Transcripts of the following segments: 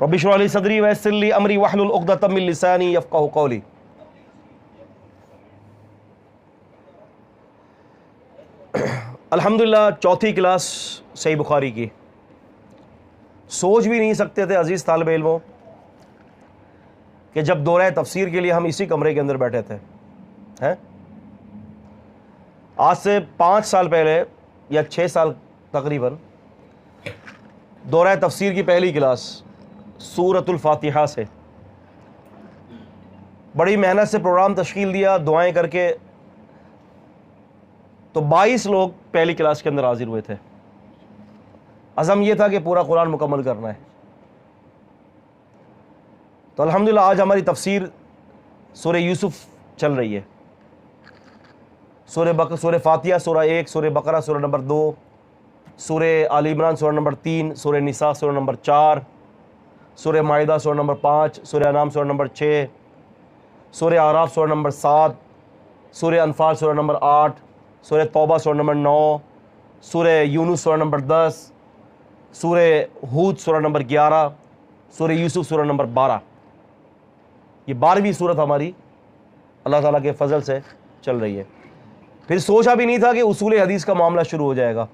رب اشرح لی صدری ویسر لی امری واحلل عقدۃ من لسانی یفقہوا قولی۔ الحمدللہ چوتھی کلاس صحیح بخاری کی۔ سوچ بھی نہیں سکتے تھے عزیز طالب علموں کہ جب دورہ تفسیر کے لیے ہم اسی کمرے کے اندر بیٹھے تھے، آج سے 5 سال پہلے یا 6 سال تقریباً، دورہ تفسیر کی پہلی کلاس سورۃ الفاتحہ سے بڑی محنت سے پروگرام تشکیل دیا، دعائیں کر کے، تو 22 لوگ پہلی کلاس کے اندر حاضر ہوئے تھے۔ عزم یہ تھا کہ پورا قرآن مکمل کرنا ہے۔ تو الحمدللہ آج ہماری تفسیر سورہ یوسف چل رہی ہے۔ سورہ فاتحہ سورہ 1، سورہ بقرہ سورہ نمبر 2، سورہ آل عمران سورہ نمبر 3، سورہ نساء سورہ نمبر 4، سورہ مائدہ سورہ نمبر 5، سورہ انعام سورہ نمبر 6، سورہ اعراف سورہ نمبر 7، سورہ انفال سورہ نمبر 8، سورہ توبہ سورہ نمبر 9، سورہ یونس سورہ نمبر 10، سورہ ہود سورہ نمبر 11، سورہ یوسف سورہ نمبر 12۔ یہ 12ویں سورت ہماری اللہ تعالیٰ کے فضل سے چل رہی ہے۔ پھر سوچا بھی نہیں تھا کہ اصول حدیث کا معاملہ شروع ہو جائے گا۔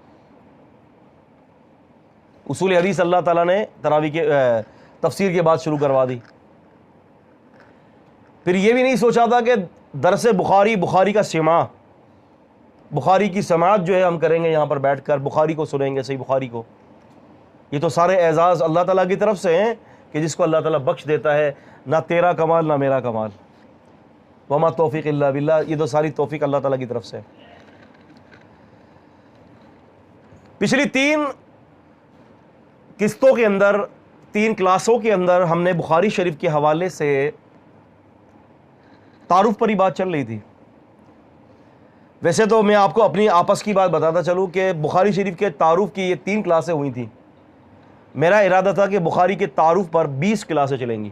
اصول حدیث اللہ تعالیٰ نے تراویح کے تفسیر کے بعد شروع کروا دی۔ پھر یہ بھی نہیں سوچا تھا کہ درس بخاری کا سماع، بخاری کی سماعت جو ہے ہم کریں گے یہاں پر بیٹھ کر، بخاری کو سنیں گے، صحیح بخاری کو۔ یہ تو سارے اعزاز اللہ تعالیٰ کی طرف سے ہیں کہ جس کو اللہ تعالیٰ بخش دیتا ہے، نہ تیرا کمال نہ میرا کمال، وما توفیق الا باللہ، یہ تو ساری توفیق اللہ تعالیٰ کی طرف سے۔ پچھلی 3 قسطوں کے اندر، 3 کلاسوں کے اندر ہم نے بخاری شریف کے حوالے سے تعارف پر ہی بات چل رہی تھی۔ ویسے تو میں آپ کو اپنی آپس کی بات بتاتا چلوں کہ بخاری شریف کے تعارف کی یہ 3 کلاسیں ہوئی تھیں۔ میرا ارادہ تھا کہ بخاری کے تعارف پر 20 کلاسیں چلیں گی،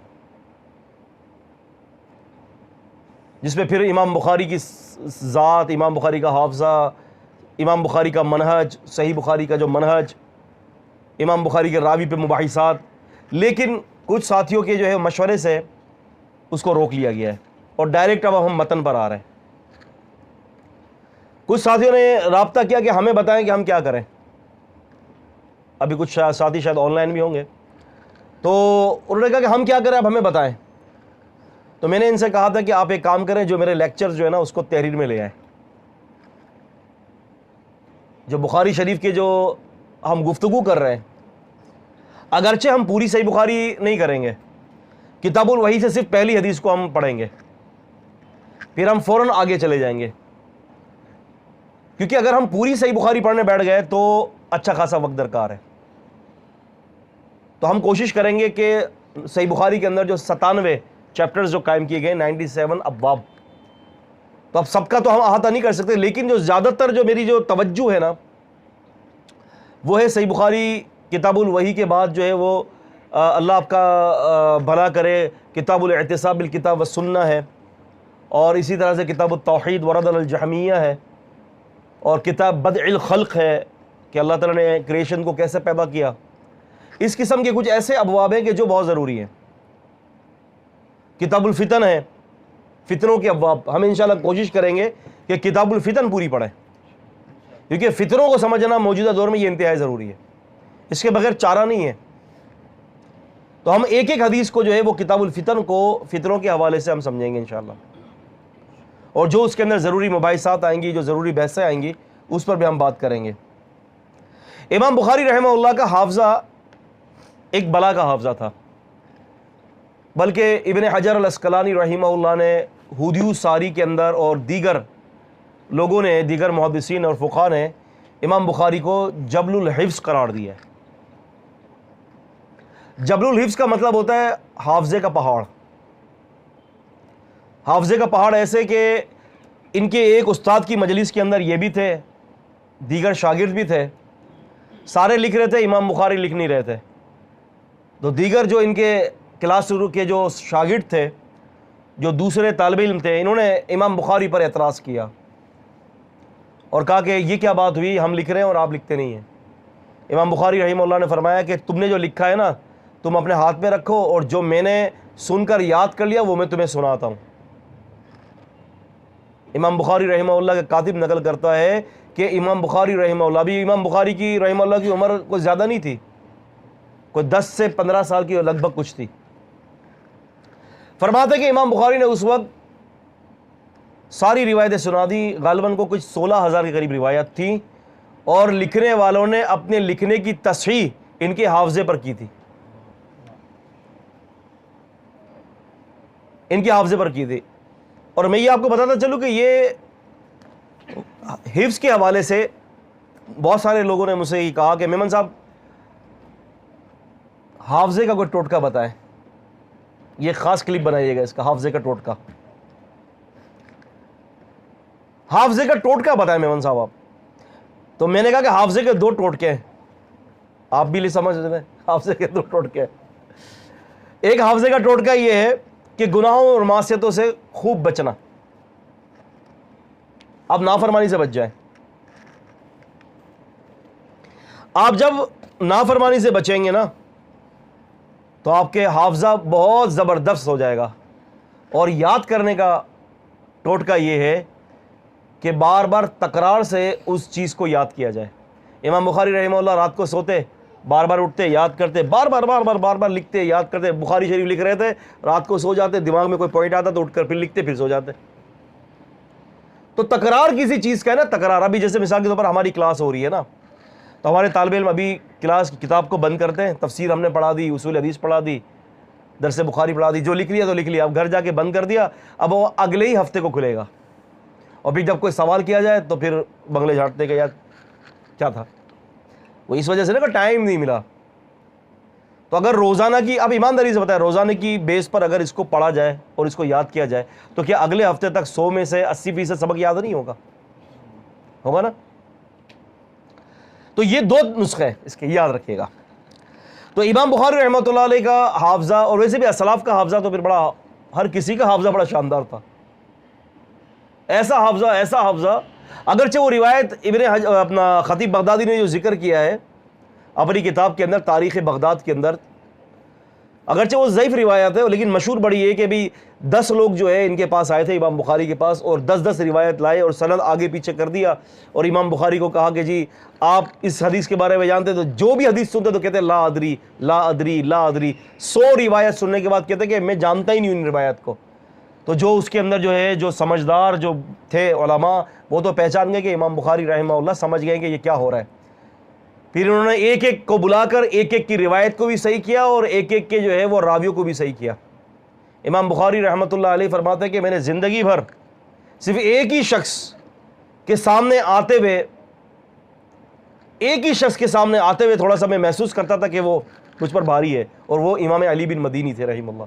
جس میں پھر امام بخاری کی ذات، امام بخاری کا حافظہ، امام بخاری کا منہج، صحیح بخاری کا جو منہج، امام بخاری کے راوی پہ مباحثات۔ لیکن کچھ ساتھیوں کے جو ہے مشورے سے اس کو روک لیا گیا ہے اور ڈائریکٹ اب ہم متن پر آ رہے ہیں۔ کچھ ساتھیوں نے رابطہ کیا کہ ہمیں بتائیں کہ ہم کیا کریں۔ ابھی کچھ ساتھی شاید آن لائن بھی ہوں گے، تو انہوں نے کہا کہ ہم کیا کریں، اب ہمیں بتائیں۔ تو میں نے ان سے کہا تھا کہ آپ ایک کام کریں، جو میرے لیکچر جو ہے نا اس کو تحریر میں لے آئیں۔ جو بخاری شریف کے جو ہم گفتگو کر رہے ہیں، اگرچہ ہم پوری صحیح بخاری نہیں کریں گے، کتاب الوحی سے صرف پہلی حدیث کو ہم پڑھیں گے، پھر ہم فوراً آگے چلے جائیں گے، کیونکہ اگر ہم پوری صحیح بخاری پڑھنے بیٹھ گئے تو اچھا خاصا وقت درکار ہے۔ تو ہم کوشش کریں گے کہ صحیح بخاری کے اندر جو 97 چیپٹرز جو قائم کیے گئے، 97 ابواب، تو اب سب کا تو ہم احاطہ نہیں کر سکتے، لیکن جو زیادہ تر جو میری جو توجہ ہے نا وہ ہے صحیح بخاری کتاب الوحی کے بعد جو ہے وہ اللہ آپ کا بھلا کرے کتاب الاعتصام بالکتاب والسنہ ہے، اور اسی طرح سے کتاب التوحید ورد الجہمیہ ہے، اور کتاب بدع الخلق ہے کہ اللہ تعالیٰ نے کریشن کو کیسے پیدا کیا۔ اس قسم کے کچھ ایسے ابواب ہیں کہ جو بہت ضروری ہیں۔ کتاب الفتن ہے، فتنوں کے ابواب، ہم انشاءاللہ کوشش کریں گے کہ کتاب الفتن پوری پڑھیں، کیونکہ فتنوں کو سمجھنا موجودہ دور میں یہ انتہائی ضروری ہے، اس کے بغیر چارہ نہیں ہے۔ تو ہم ایک حدیث کو جو ہے وہ کتاب الفتن کو فتنوں کے حوالے سے ہم سمجھیں گے انشاءاللہ، اور جو اس کے اندر ضروری مباحثات آئیں گی، جو ضروری بحثیں آئیں گی، اس پر بھی ہم بات کریں گے۔ امام بخاری رحمہ اللہ کا حافظہ ایک بلا کا حافظہ تھا، بلکہ ابن حجر العسقلانی رحمہ اللہ نے ہودیو ساری کے اندر اور دیگر لوگوں نے، دیگر محدثین اور فقہاء نے امام بخاری کو جبل الحفظ قرار دیا ہے۔ جبل الحفظ کا مطلب ہوتا ہے حافظے کا پہاڑ۔ حافظے کا پہاڑ ایسے کہ ان کے ایک استاد کی مجلس کے اندر یہ بھی تھے، دیگر شاگرد بھی تھے، سارے لکھ رہے تھے، امام بخاری لکھ نہیں رہے تھے۔ تو دیگر جو ان کے کلاس شروع کے جو شاگرد تھے، جو دوسرے طالب علم تھے، انہوں نے امام بخاری پر اعتراض کیا اور کہا کہ یہ کیا بات ہوئی، ہم لکھ رہے ہیں اور آپ لکھتے نہیں ہیں۔ امام بخاری رحمہ اللہ نے فرمایا کہ تم نے جو لکھا ہے نا، تم اپنے ہاتھ میں رکھو اور جو میں نے سن کر یاد کر لیا وہ میں تمہیں سناتا ہوں. امام بخاری رحمہ اللہ کا کاتب نقل کرتا ہے کہ امام بخاری رحمہ اللہ، بھی امام بخاری کی رحمہ اللہ کی عمر کوئی زیادہ نہیں تھی، کوئی 10 سے 15 سال کی لگ بھگ کچھ تھی. فرماتے کہ امام بخاری نے اس وقت ساری روایتیں سنا دی، غالباً کو کچھ 16,000 کے قریب روایت تھی، اور لکھنے والوں نے اپنے لکھنے کی تصحیح ان کے حافظے پر کی تھی، ان کے حافظے پر کی تھی. اور میں یہ آپ کو بتاتا چلوں کہ یہ حفظ کے حوالے سے بہت سارے لوگوں نے مجھ سے یہ کہا کہ میمن صاحب حافظے کا کوئی ٹوٹکا بتائیں، یہ خاص کلپ بنائیے گا اس کا، حافظے کا ٹوٹکا، حافظے کا ٹوٹکا بتائیں میمن صاحب آپ. تو میں نے کہا کہ حافظے کے 2 ٹوٹکے ہیں، آپ بھی لے سمجھ رہے ہیں، حافظے کے 2 ٹوٹکے ہیں. ایک حافظے کا ٹوٹکا یہ ہے کہ گناہوں اور معصیتوں سے خوب بچنا، آپ نافرمانی سے بچ جائیں. آپ جب نافرمانی سے بچیں گے نا تو آپ کے حافظہ بہت زبردست ہو جائے گا. اور یاد کرنے کا ٹوٹکا یہ ہے کہ بار بار تکرار سے اس چیز کو یاد کیا جائے. امام بخاری رحمہ اللہ رات کو سوتے، بار بار اٹھتے، یاد کرتے، بار بار لکھتے، یاد کرتے. بخاری شریف لکھ رہے تھے، رات کو سو جاتے، دماغ میں کوئی پوائنٹ آتا تو اٹھ کر پھر لکھتے، پھر سو جاتے. تو تکرار کسی چیز کا ہے نا، تکرار. ابھی جیسے مثال کے طور پر ہماری کلاس ہو رہی ہے نا، تو ہمارے طالب علم ابھی کلاس کی کتاب کو بند کرتے ہیں، تفسیر ہم نے پڑھا دی، اصول حدیث پڑھا دی، درس بخاری پڑھا دی، جو لکھ لیا تو لکھ لیا، اب گھر جا کے بند کر دیا، اب وہ اگلے ہی ہفتے کو کھلے گا. اور پھر جب کوئی سوال کیا جائے تو پھر بنگلے جھاڑتے کہ یار کیا تھا، وہ اس وجہ سے نا کہ ٹائم نہیں ملا. تو اگر روزانہ کی، اب ایمانداری سے بتائیں، روزانہ کی بیس پر اگر اس کو پڑھا جائے اور اس کو یاد کیا جائے تو کیا اگلے ہفتے تک 100 میں سے 80% سبق یاد نہیں ہوگا؟ ہوگا نا. تو یہ 2 نسخے ہیں اس کے، یاد رکھیے گا. تو امام بخاری رحمۃ اللہ علیہ کا حافظہ، اور ویسے بھی اسلاف کا حافظہ تو پھر بڑا، ہر کسی کا حافظہ بڑا شاندار تھا. ایسا حافظہ اگرچہ وہ روایت اپنا خطیب بغدادی نے جو ذکر کیا ہے اپنی کتاب کے اندر تاریخ بغداد کے اندر، اگرچہ وہ ضعیف روایت ہے، لیکن مشہور بڑی ہے کہ بھی 10 لوگ جو ہے ان کے پاس آئے تھے امام بخاری کے پاس، اور 10 روایت لائے اور سند آگے پیچھے کر دیا، اور امام بخاری کو کہا کہ جی آپ اس حدیث کے بارے میں جانتے؟ تو جو بھی حدیث سنتے تو کہتے لا ادری لا ادری لا ادری. 100 روایت سننے کے بعد کہتے کہ میں جانتا ہی نہیں ان روایت کو. تو جو اس کے اندر جو ہے، جو سمجھدار جو تھے علماء، وہ تو پہچان گئے کہ امام بخاری رحمہ اللہ سمجھ گئے کہ یہ کیا ہو رہا ہے. پھر انہوں نے ایک ایک کو بلا کر ایک ایک کی روایت کو بھی صحیح کیا اور ایک ایک کے جو ہے وہ راویوں کو بھی صحیح کیا. امام بخاری رحمۃ اللہ علیہ فرماتے ہیں کہ میں نے زندگی بھر صرف ایک ہی شخص کے سامنے آتے ہوئے تھوڑا سا میں محسوس کرتا تھا کہ وہ مجھ پر بھاری ہے، اور وہ امام علی بن مدینی تھے رحمہ اللہ.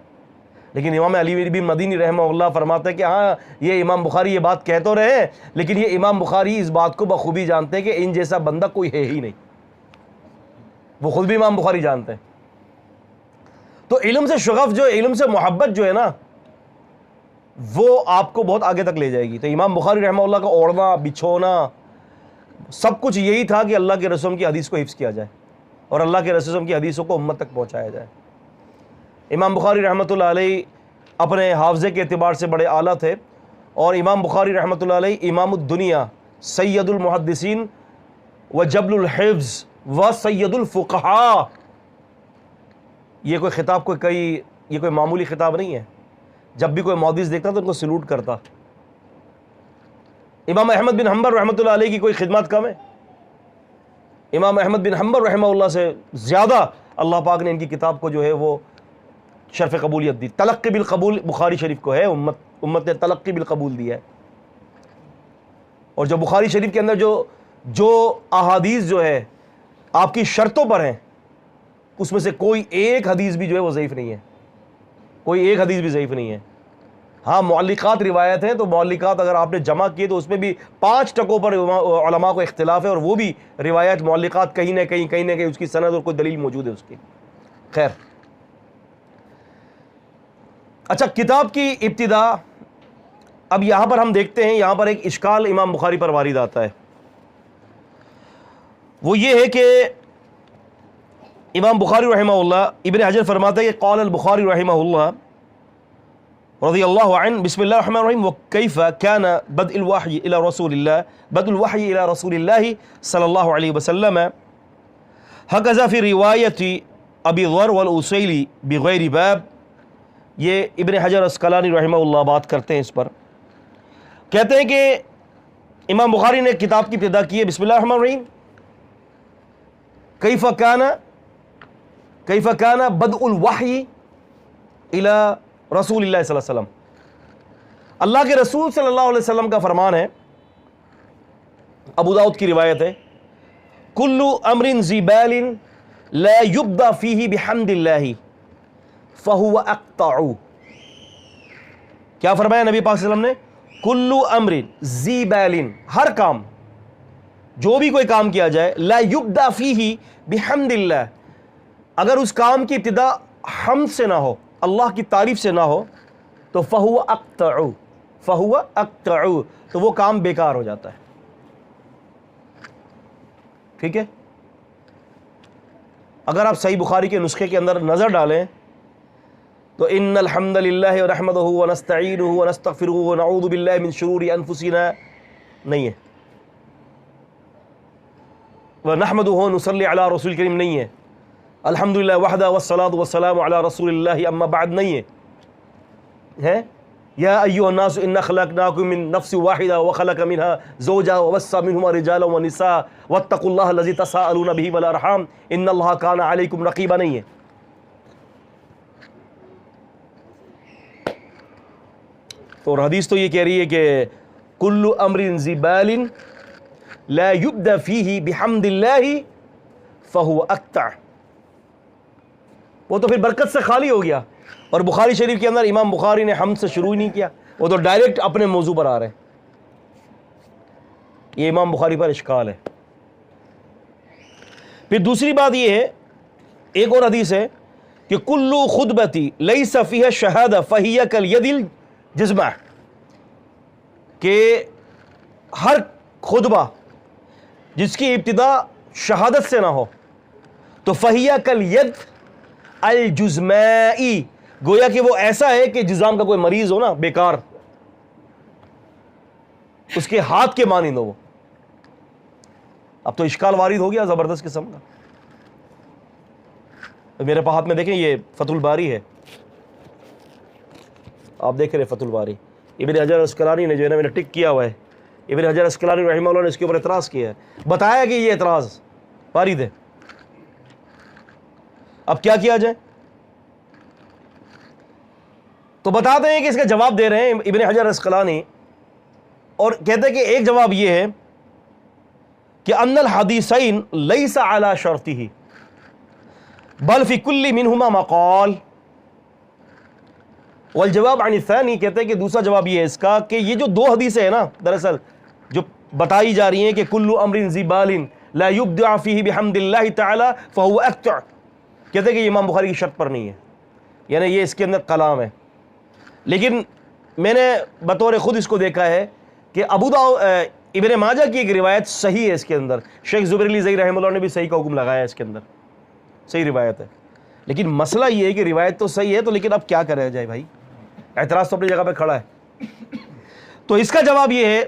لیکن امام علی بن مدینی رحمہ اللہ فرماتے ہیں کہ ہاں یہ امام بخاری یہ بات کہہ تو رہے ہیں، لیکن یہ امام بخاری اس بات کو بخوبی جانتے ہیں کہ ان جیسا بندہ کوئی ہے ہی نہیں. وہ خود بھی امام بخاری جانتے ہیں. تو علم سے شغف جو، علم سے محبت جو ہے نا، وہ آپ کو بہت آگے تک لے جائے گی. تو امام بخاری رحمہ اللہ کا اوڑھنا بچھونا سب کچھ یہی تھا کہ اللہ کے رسول کی حدیث کو حفظ کیا جائے اور اللہ کے رسول کی حدیثوں کو امت تک پہنچایا جائے. امام بخاری رحمۃ اللہ علیہ اپنے حافظے کے اعتبار سے بڑے اعلیٰ تھے، اور امام بخاری رحمۃ اللہ علیہ امام الدنیا، سید المحدثین و جبل الحفظ و سید الفقہاء. یہ کوئی خطاب یہ کوئی معمولی خطاب نہیں ہے. جب بھی کوئی محدث دیکھتا تو ان کو سلوٹ کرتا. امام احمد بن حنبل رحمۃ اللہ علیہ کی کوئی خدمات کم ہے؟ امام احمد بن حنبل رحمہ اللہ سے زیادہ اللہ پاک نے ان کی کتاب کو جو ہے وہ شرف قبولیت دی. تلقی بالقبول بخاری شریف کو ہے، امت نے تلقی بالقبول دیا ہے. اور جو بخاری شریف کے اندر جو احادیث جو ہے آپ کی شرطوں پر ہیں، اس میں سے کوئی ایک حدیث بھی جو ہے وہ ضعیف نہیں ہے، کوئی ایک حدیث بھی ضعیف نہیں ہے. ہاں معلقات روایت ہیں، تو معلقات اگر آپ نے جمع کیے تو اس میں بھی 5 ٹکوں پر علماء کو اختلاف ہے، اور وہ بھی روایت معلقات کہیں نہ کہیں اس کی سند اور کوئی دلیل موجود ہے اس کی. خیر، اچھا کتاب کی ابتدا، اب یہاں پر ہم دیکھتے ہیں، یہاں پر ایک اشکال امام بخاری پر وارد آتا ہے. وہ یہ ہے کہ امام بخاری رحمہ اللہ، ابن حجر فرماتے ہیں کہ قال البخاری رحمہ اللہ رضی اللہ عنہ بسم اللہ الرحمن الرحیم وکیف کان بدء الوحی الی رسول اللہ بدء الوحی الی رسول اللہ صلی اللہ علیہ وسلم ہکذا فی روایت ابی ذر والاصیلی بغیر باب. یہ ابن حجر اسقلانی رحمہ اللہ بات کرتے ہیں اس پر، کہتے ہیں کہ امام بخاری نے کتاب کی ابتدا کی ہے بسم اللہ الرحمن الرحیم، کیف کان بدء الوحی الی رسول اللہ صلی اللہ علیہ وسلم. اللہ کے رسول صلی اللہ علیہ وسلم کا فرمان ہے، ابو داؤد کی روایت ہے، کل امر ذی بال لا یبدأ فیہ بحمد اللہ فہو اقطع. کیا فرمایا نبی پاک صلی اللہ علیہ وسلم نے؟ کل امر ذی بال، ہر کام، جو بھی کوئی کام کیا جائے، لا یبدأ فیہ بحمد اللہ، اگر اس کام کی ابتدا حمد سے نہ ہو، اللہ کی تعریف سے نہ ہو، تو فہو اقطع، فہو اقطع، تو وہ کام بیکار ہو جاتا ہے. ٹھیک ہے؟ اگر آپ صحیح بخاری کے نسخے کے اندر نظر ڈالیں تو ان الحمد للہ ونحمدہ ونستعینہ ونستغفرہ ونعوذ باللہ من شرور انفسنا نہیں ہے، ونحمدہ ونصلی علی رسول کریم نہیں ہے، الحمدللہ وحدہ والصلاۃ والسلام علی رسول اللہ اما بعد نہیں ہے. یا ایھا الناس انا خلقناکم من نفس واحدہ وخلق منها زوجها وبث منہما رجالا ونساء واتقوا اللہ الذی تساءلون به والارحام ان اللہ کان علیکم رقیبا نہیں ہے. اور حدیث تو یہ کہہ رہی ہے کہ کل امر ذی بال لا یبدأ فیہ بحمد اللہ فہو اقطع. وہ تو پھر برکت سے خالی ہو گیا. اور بخاری شریف کے اندر امام بخاری نے حمد سے شروع ہی نہیں کیا، وہ تو ڈائریکٹ اپنے موضوع پر آ رہے ہیں. یہ امام بخاری پر اشکال ہے. پھر دوسری بات یہ ہے، ایک اور حدیث ہے کہ کل خطبتی لیس فیہا شہادہ فہی کالید الجزمہ، کہ ہر خطبہ جس کی ابتدا شہادت سے نہ ہو تو فہی کالید الجزمائی، گویا کہ وہ ایسا ہے کہ جزام کا کوئی مریض ہو نا، بیکار، اس کے ہاتھ کے مانند ہو وہ. اب تو اشکال وارد ہو گیا زبردست قسم کا. میرے پاس ہاتھ میں دیکھیں، یہ فتح الباری ہے، آپ دیکھ رہے فتح الباری، ابن حجر اسقلانی نے جو ہے نا، میں نے ٹک کیا ہوا ہے، ابن حجر اسقلانی رحمہ اللہ نے اس کے اوپر اعتراض کیا ہے، بتایا کہ یہ اعتراض وارد ہے. اب کیا کیا جائے؟ تو بتاتے ہیں کہ اس کا جواب دے رہے ہیں ابن حجر اسقلانی، اور کہتے ہیں کہ ایک جواب یہ ہے کہ ان الحدیثین لیس علی شرطہ بل فی کل منہما مقال. والجواب عن الثانی، کہتے ہیں کہ دوسرا جواب یہ ہے اس کا کہ یہ جو دو حدیثیں ہیں نا، دراصل جو بتائی جا رہی ہیں کہ کل امر ذی بال لا یبدع فیہ بحمد اللہ تعالی فہو اقطع، کہتے ہیں کہ یہ امام بخاری کی شرط پر نہیں ہے، یعنی یہ اس کے اندر کلام ہے. لیکن میں نے بطور خود اس کو دیکھا ہے کہ ابن ماجہ کی ایک روایت صحیح ہے، اس کے اندر شیخ زبیر علی زئی رحمہ اللہ نے بھی صحیح کا حکم لگایا ہے، اس کے اندر صحیح روایت ہے. لیکن مسئلہ یہ ہے کہ روایت تو صحیح ہے، تو لیکن اب کیا کرا جائے بھائی، اعتراض تو اپنی جگہ پہ کھڑا ہے. تو اس کا جواب یہ ہے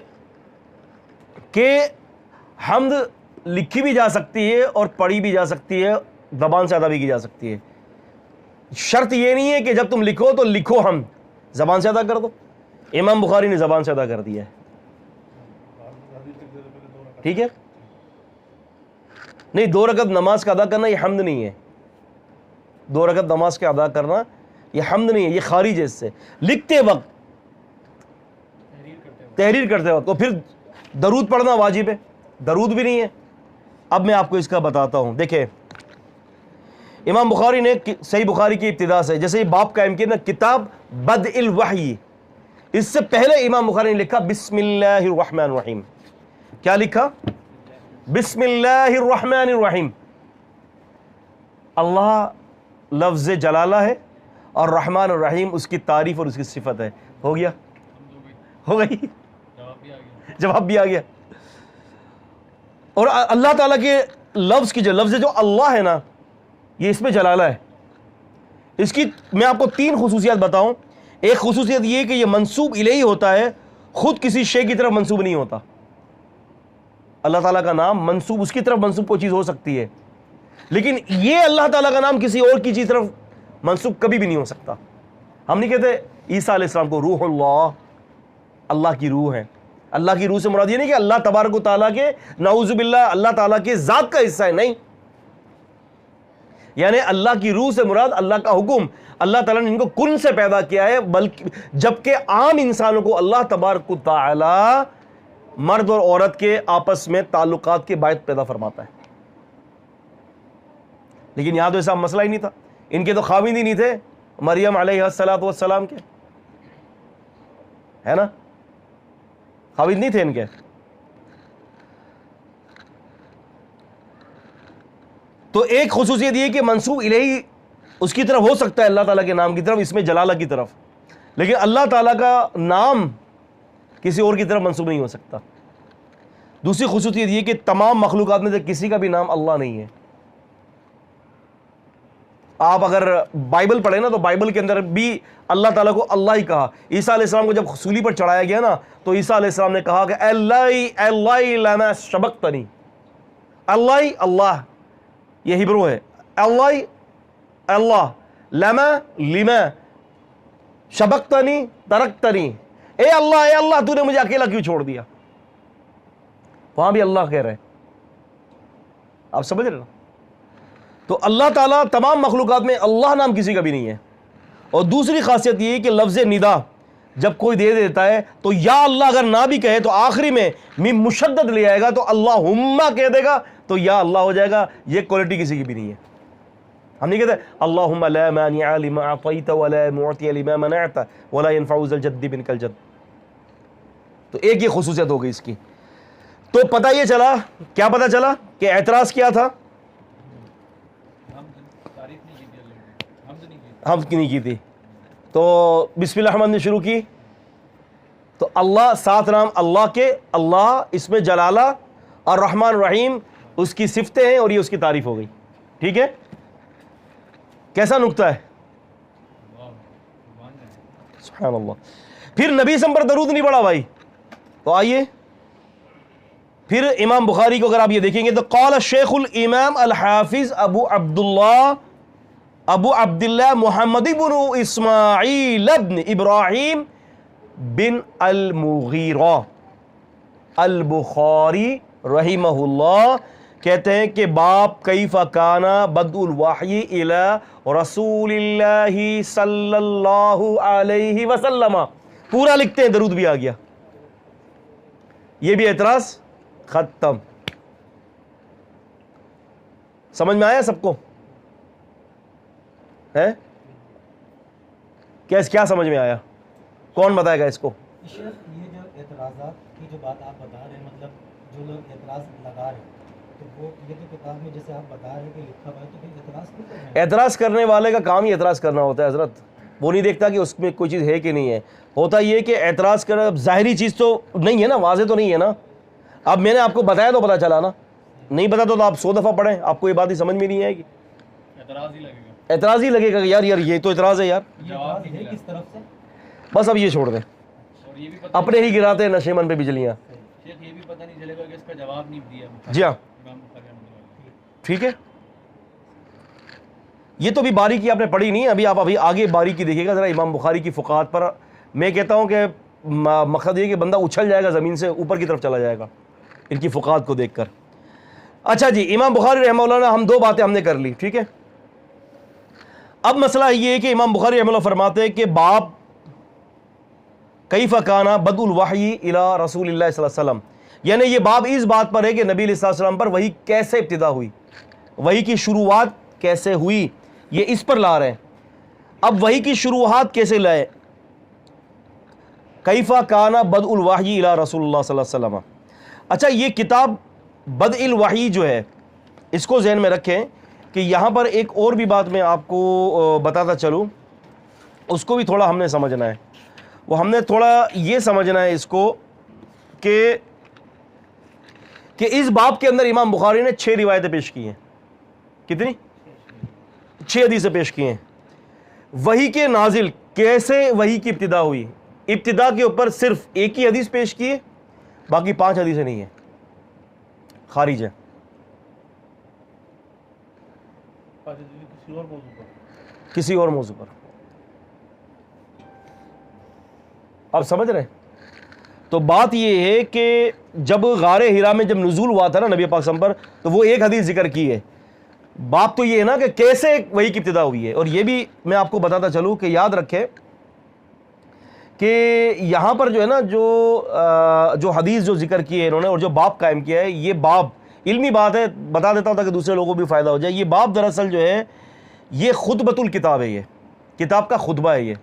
کہ حمد لکھی بھی جا سکتی ہے اور پڑھی بھی جا سکتی ہے، زبان سے ادا بھی کی جا سکتی ہے. شرط یہ نہیں ہے کہ جب تم لکھو تو لکھو حمد، زبان سے ادا کر دو. امام بخاری نے زبان سے ادا کر دیا ہے. ٹھیک ہے، نہیں 2 رکعت نماز کا ادا کرنا یہ حمد نہیں ہے، 2 رکعت نماز کا ادا کرنا یہ حمد نہیں ہے، یہ خارج ہے اس سے. لکھتے وقت، تحریر کرتے وقت، تو پھر درود پڑھنا واجب ہے، درود بھی نہیں ہے. اب میں آپ کو اس کا بتاتا ہوں. دیکھیں امام بخاری نے صحیح بخاری کی ابتدا سے جیسے یہ باب قائم کیا نا، کتاب بدء الوحی، اس سے پہلے امام بخاری نے لکھا بسم اللہ الرحمن الرحیم. کیا لکھا؟ بسم اللہ الرحمن الرحیم. اللہ لفظ جلالہ ہے اور رحمان الرحیم اس کی تعریف اور اس کی صفت ہے. ہو گیا، ہو گئی، جواب بھی آ گیا. اور اللہ تعالیٰ کے لفظ کی جو لفظ جو اللہ ہے نا، یہ اس میں جلالہ ہے. اس کی میں آپ کو 3 خصوصیات بتاؤں. ایک خصوصیت یہ کہ یہ منسوب الیہ ہوتا ہے, خود کسی شے کی طرف منسوب نہیں ہوتا. اللہ تعالیٰ کا نام منسوب, اس کی طرف منسوب کوئی چیز ہو سکتی ہے, لیکن یہ اللہ تعالیٰ کا نام کسی اور کی چیز طرف منسوب کبھی بھی نہیں ہو سکتا. ہم نہیں کہتے عیسیٰ علیہ السلام کو روح اللہ, اللہ کی روح ہے. اللہ کی روح سے مراد یہ نہیں کہ اللہ تبارک و تعالیٰ کے, نعوذ باللہ, اللہ تعالیٰ کے ذات کا حصہ ہے, نہیں. یعنی اللہ کی روح سے مراد اللہ کا حکم, اللہ تعالیٰ نے ان کو کن سے پیدا کیا ہے, بلکہ جبکہ عام انسانوں کو اللہ تبارک و تعالیٰ مرد اور عورت کے آپس میں تعلقات کے باعث پیدا فرماتا ہے. لیکن یہاں تو ایسا مسئلہ ہی نہیں تھا. ان کے تو خاوند ہی نہیں تھے مریم علیہ السلام کے, ہے نا, خاوند نہیں تھے ان کے. تو ایک خصوصیت یہ کہ منسوب الیہ اس کی طرف ہو سکتا ہے, اللہ تعالیٰ کے نام کی طرف, اس میں جلالہ کی طرف, لیکن اللہ تعالیٰ کا نام کسی اور کی طرف منسوب نہیں ہو سکتا. دوسری خصوصیت یہ کہ تمام مخلوقات میں سے کسی کا بھی نام اللہ نہیں ہے. آپ اگر بائبل پڑھیں نا تو بائبل کے اندر بھی اللہ تعالیٰ کو اللہ ہی کہا. عیسیٰ علیہ السلام کو جب سولی پر چڑھایا گیا نا تو عیسیٰ علیہ السلام نے کہا کہ اللہ لما شبقتنی, اللہ یہ ہبرو ہے, اللہ لما شبقتنی ترکتنی, اے اللہ تو نے مجھے اکیلا کیوں چھوڑ دیا. وہاں بھی اللہ کہہ رہے, آپ سمجھ رہے نا. تو اللہ تعالیٰ تمام مخلوقات میں اللہ نام کسی کا بھی نہیں ہے. اور دوسری خاصیت یہ کہ لفظ ندا جب کوئی دے دیتا ہے تو یا اللہ اگر نہ بھی کہے تو آخری میں میم مشدد لے آئے گا, تو اللہم کہہ دے گا تو یا اللہ ہو جائے گا. یہ کوالٹی کسی کی بھی نہیں ہے. ہم نہیں کہتے اللہم لا مانع لما اعطیت ولا معطی لما منعت ولا ينفع ذا الجد منک الجد. تو ایک یہ خصوصیت ہو گئی اس کی. تو پتہ یہ چلا, کیا پتہ چلا کہ اعتراض کیا تھا, ہم کی نہیں کی تھی. تو بسم اللہ الرحمن نے شروع کی تو اللہ 7 نام اللہ کے, اللہ اس میں جلالہ, اور رحمان رحیم اس کی صفتیں ہیں, اور یہ اس کی تعریف ہو گئی. ٹھیک ہے, کیسا نکتہ ہے, سبحان اللہ. پھر نبی اسم پر درود نہیں پڑا بھائی. تو آئیے پھر امام بخاری کو اگر آپ یہ دیکھیں گے تو قال الشیخ الامام الحافظ ابو عبداللہ محمد بن اسماعیل بن ابراہیم بن المغیرہ البخاری رحمہ اللہ کہتے ہیں کہ باب کیف کان بدء الوحی الی رسول اللہ صلی اللہ علیہ وسلم, پورا لکھتے ہیں, درود بھی آ گیا. یہ بھی اعتراض ختم. سمجھ میں آیا سب کو ہے؟ کیا سمجھ میں آیا, کون بتائے گا اس کو؟ یہ جو اعتراضات کی جو بات آپ بتا رہے ہیں, مطلب جو لوگ اعتراض لگا رہے ہیں, تو وہ یہ جو کتاب میں جیسے آپ بتا رہے ہیں کہ لکھا ہوا ہے, تو پھر اعتراض کیوں کر رہے ہیں؟ اعتراض کرنے والے کا کام ہی اعتراض کرنا ہوتا ہے حضرت. وہ نہیں دیکھتا کہ اس میں کوئی چیز ہے کہ نہیں ہے. ہوتا یہ کہ اعتراض کرنا ظاہری چیز تو نہیں ہے نا, واضح تو نہیں ہے نا. اب میں نے آپ کو بتایا تو پتا چلا نا, نہیں پتا تو آپ 100 دفعہ پڑھیں, آپ کو یہ بات ہی سمجھ میں نہیں آئے گی. اعتراض ہی لگے گا کہ یار یہ تو اعتراض ہے یار. کس طرف سے؟ بس اب یہ چھوڑ دیں, اپنے ہی گراتے ہیں نشے من پہ بجلیاں. یہ بھی پتہ نہیں چلے گا کہ اس کا جواب نہیں دیا. جی ہاں ٹھیک ہے. یہ تو بھی باریکی آپ نے پڑھی نہیں, ابھی آپ آگے باریکی دیکھیے گا ذرا امام بخاری کی فقہات پر. میں کہتا ہوں کہ مقصد یہ کہ بندہ اچھل جائے گا زمین سے, اوپر کی طرف چلا جائے گا ان کی فقہات کو دیکھ کر. اچھا جی, امام بخاری رحمہ اللہ نے ہم 2 باتیں ہم نے کر لی. ٹھیک ہے, اب مسئلہ یہ ہے کہ امام بخاری رحمہ اللہ فرماتے ہیں کہ باب کیف کان بدء الوحی الی رسول اللہ صلی اللہ علیہ وسلم, یعنی یہ باب اس بات پر ہے کہ نبی علیہ السلام پر وحی کیسے ابتدا ہوئی, وحی کی شروعات کیسے ہوئی, یہ اس پر لا رہے ہیں. اب وحی کی شروعات کیسے لائے, کیف کان بدء الوحی الی رسول اللہ صلی اللہ علیہ وسلم. اچھا, یہ کتاب بدء الوحی جو ہے اس کو ذہن میں رکھیں کہ یہاں پر ایک اور بھی بات میں آپ کو بتاتا چلوں, اس کو بھی تھوڑا ہم نے سمجھنا ہے. وہ ہم نے تھوڑا یہ سمجھنا ہے اس کو کہ اس باب کے اندر امام بخاری نے 6 روایتیں پیش کی ہیں. کتنی؟ 6 حدیثیں پیش کی ہیں. وحی کے نازل کیسے وحی کی ابتدا ہوئی؟ ابتدا کے اوپر صرف ایک ہی حدیث پیش کی ہے، باقی 5 حدیثیں نہیں ہیں، خارج ہیں. کسی اور موضوع پر. آپ سمجھ رہے ہیں؟ تو بات یہ ہے کہ جب غار حرا میں جب نزول ہوا تھا نا نبی پاک صلی اللہ علیہ وسلم پر، تو وہ ایک حدیث ذکر کی ہے. بات تو یہ ہے نا کہ کیسے وحی کی ابتدا ہوئی ہے. اور یہ بھی میں آپ کو بتاتا چلوں کہ یاد رکھیں کہ یہاں پر جو ہے نا جو حدیث جو ذکر کی ہے انہوں نے اور جو باب قائم کیا ہے، یہ باب علمی بات ہے، بتا دیتا ہوں تاکہ دوسرے لوگوں کو بھی فائدہ ہو جائے. یہ باب دراصل جو ہے یہ خطبۃ الکتاب ہے، یہ کتاب کا خطبہ ہے، یہ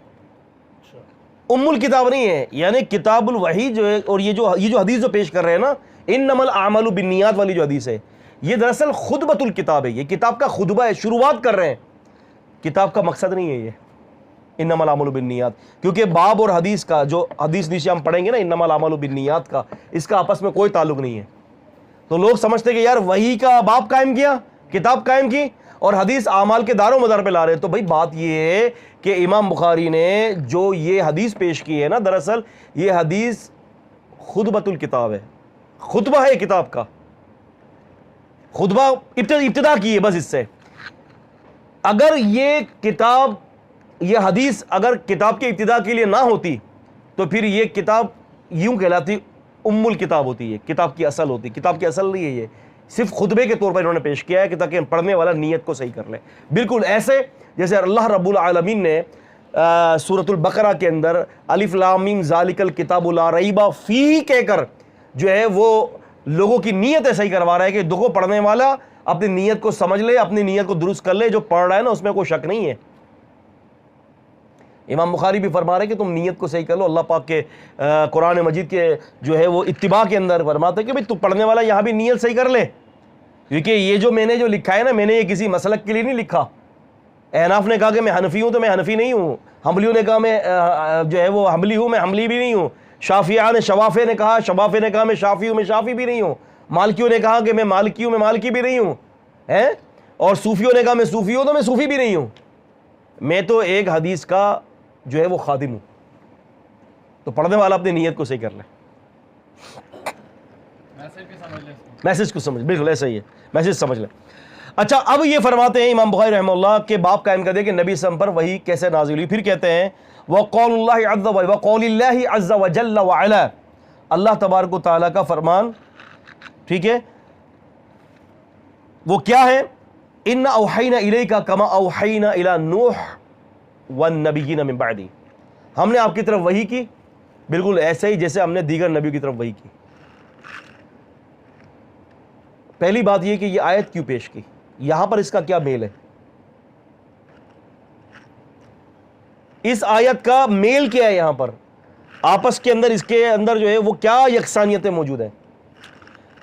ام الکتاب نہیں ہے. یعنی کتاب الوحی جو ہے، اور یہ جو حدیث جو پیش کر رہے ہیں نا، انما الاعمال بالنیات والی جو حدیث ہے، یہ دراصل خطبۃ الکتاب ہے، یہ کتاب کا خطبہ ہے، شروعات کر رہے ہیں. کتاب کا مقصد نہیں ہے یہ انما الاعمال بالنیات، کیونکہ باب اور حدیث کا جو حدیث نیچے ہم پڑھیں گے نا انما الاعمال بالنیات کا، اس کا آپس میں کوئی تعلق نہیں ہے. تو لوگ سمجھتے کہ یار وحی کا باب قائم کیا، کتاب قائم کی، اور حدیث اعمال کے دار و مدار پہ لا رہے. تو بھائی بات یہ ہے کہ امام بخاری نے جو یہ حدیث پیش کی ہے نا، دراصل یہ حدیث خطبۃ الکتاب ہے، خطبہ ہے کتاب کا، خطبہ ابتدا کی ہے بس اس سے. اگر یہ کتاب، یہ حدیث اگر کتاب کی ابتدا کے لیے نہ ہوتی تو پھر یہ کتاب یوں کہلاتی ام الکتاب ہوتی ہے، کتاب کی اصل ہوتی. کتاب کی اصل نہیں ہے، یہ صرف خطبے کے طور پر انہوں نے پیش کیا ہے کہ تاکہ پڑھنے والا نیت کو صحیح کر لے. بالکل ایسے جیسے اللہ رب العالمین نے سورۃ البقرہ کے اندر الف لام میم ذالک الکتاب لا ریب فیہ کہہ کر جو ہے وہ لوگوں کی نیتیں صحیح کروا رہا ہے کہ دیکھو پڑھنے والا اپنی نیت کو سمجھ لے، اپنی نیت کو درست کر لے، جو پڑھ رہا ہے نا اس میں کوئی شک نہیں ہے. امام بخاری بھی فرما رہے ہیں کہ تم نیت کو صحیح کر لو. اللہ پاک کے قرآن مجید کے جو ہے وہ اتباع کے اندر فرماتے ہیں کہ بھئی تو پڑھنے والا یہاں بھی نیت صحیح کر لے، کیونکہ یہ جو میں نے جو لکھا ہے نا، میں نے یہ کسی مسلک کے لیے نہیں لکھا. احناف نے کہا کہ میں حنفی ہوں تو میں حنفی نہیں ہوں، حنبلیوں نے کہا میں جو ہے وہ حنبلی ہوں، میں حنبلی بھی نہیں ہوں. شافعیہ نے شوافع نے کہا میں شافعی ہوں، میں شافعی بھی نہیں ہوں. مالکیوں نے کہا کہ میں مالکی ہوں، میں مالکی بھی نہیں ہوں، اور صوفیوں نے کہا میں صوفی ہوں تو میں صوفی بھی نہیں ہوں. میں تو ایک حدیث کا جو ہے وہ خادم ہوں. تو پڑھنے والا اپنی نیت کو صحیح کر لے، میسج کو سمجھ، بالکل ایسا ہی ہے، میسج سمجھ لے. اچھا اب یہ فرماتے ہیں امام بخاری رحمہ اللہ کے باب قائم کر دے کہ نبی صلی اللہ علیہ وسلم پر وحی کیسے نازل ہوئی. پھر کہتے ہیں وقول اللہ عز وجل وعلا، اللہ تبارک و تعالیٰ کا فرمان، ٹھیک ہے، وہ کیا ہے؟ انا اوحینا الیک کما اوحینا الی نوح والنبیین من بعدی، ہم نے آپ کی طرف وحی کی بالکل ایسے ہی جیسے ہم نے دیگر نبیوں کی طرف وحی کی. پہلی بات یہ کہ یہ آیت کیوں پیش کی، یہاں پر اس کا کیا میل ہے؟ اس آیت کا میل کیا ہے یہاں پر؟ آپس کے اندر اس کے اندر جو ہے وہ کیا یکسانیتیں موجود ہیں؟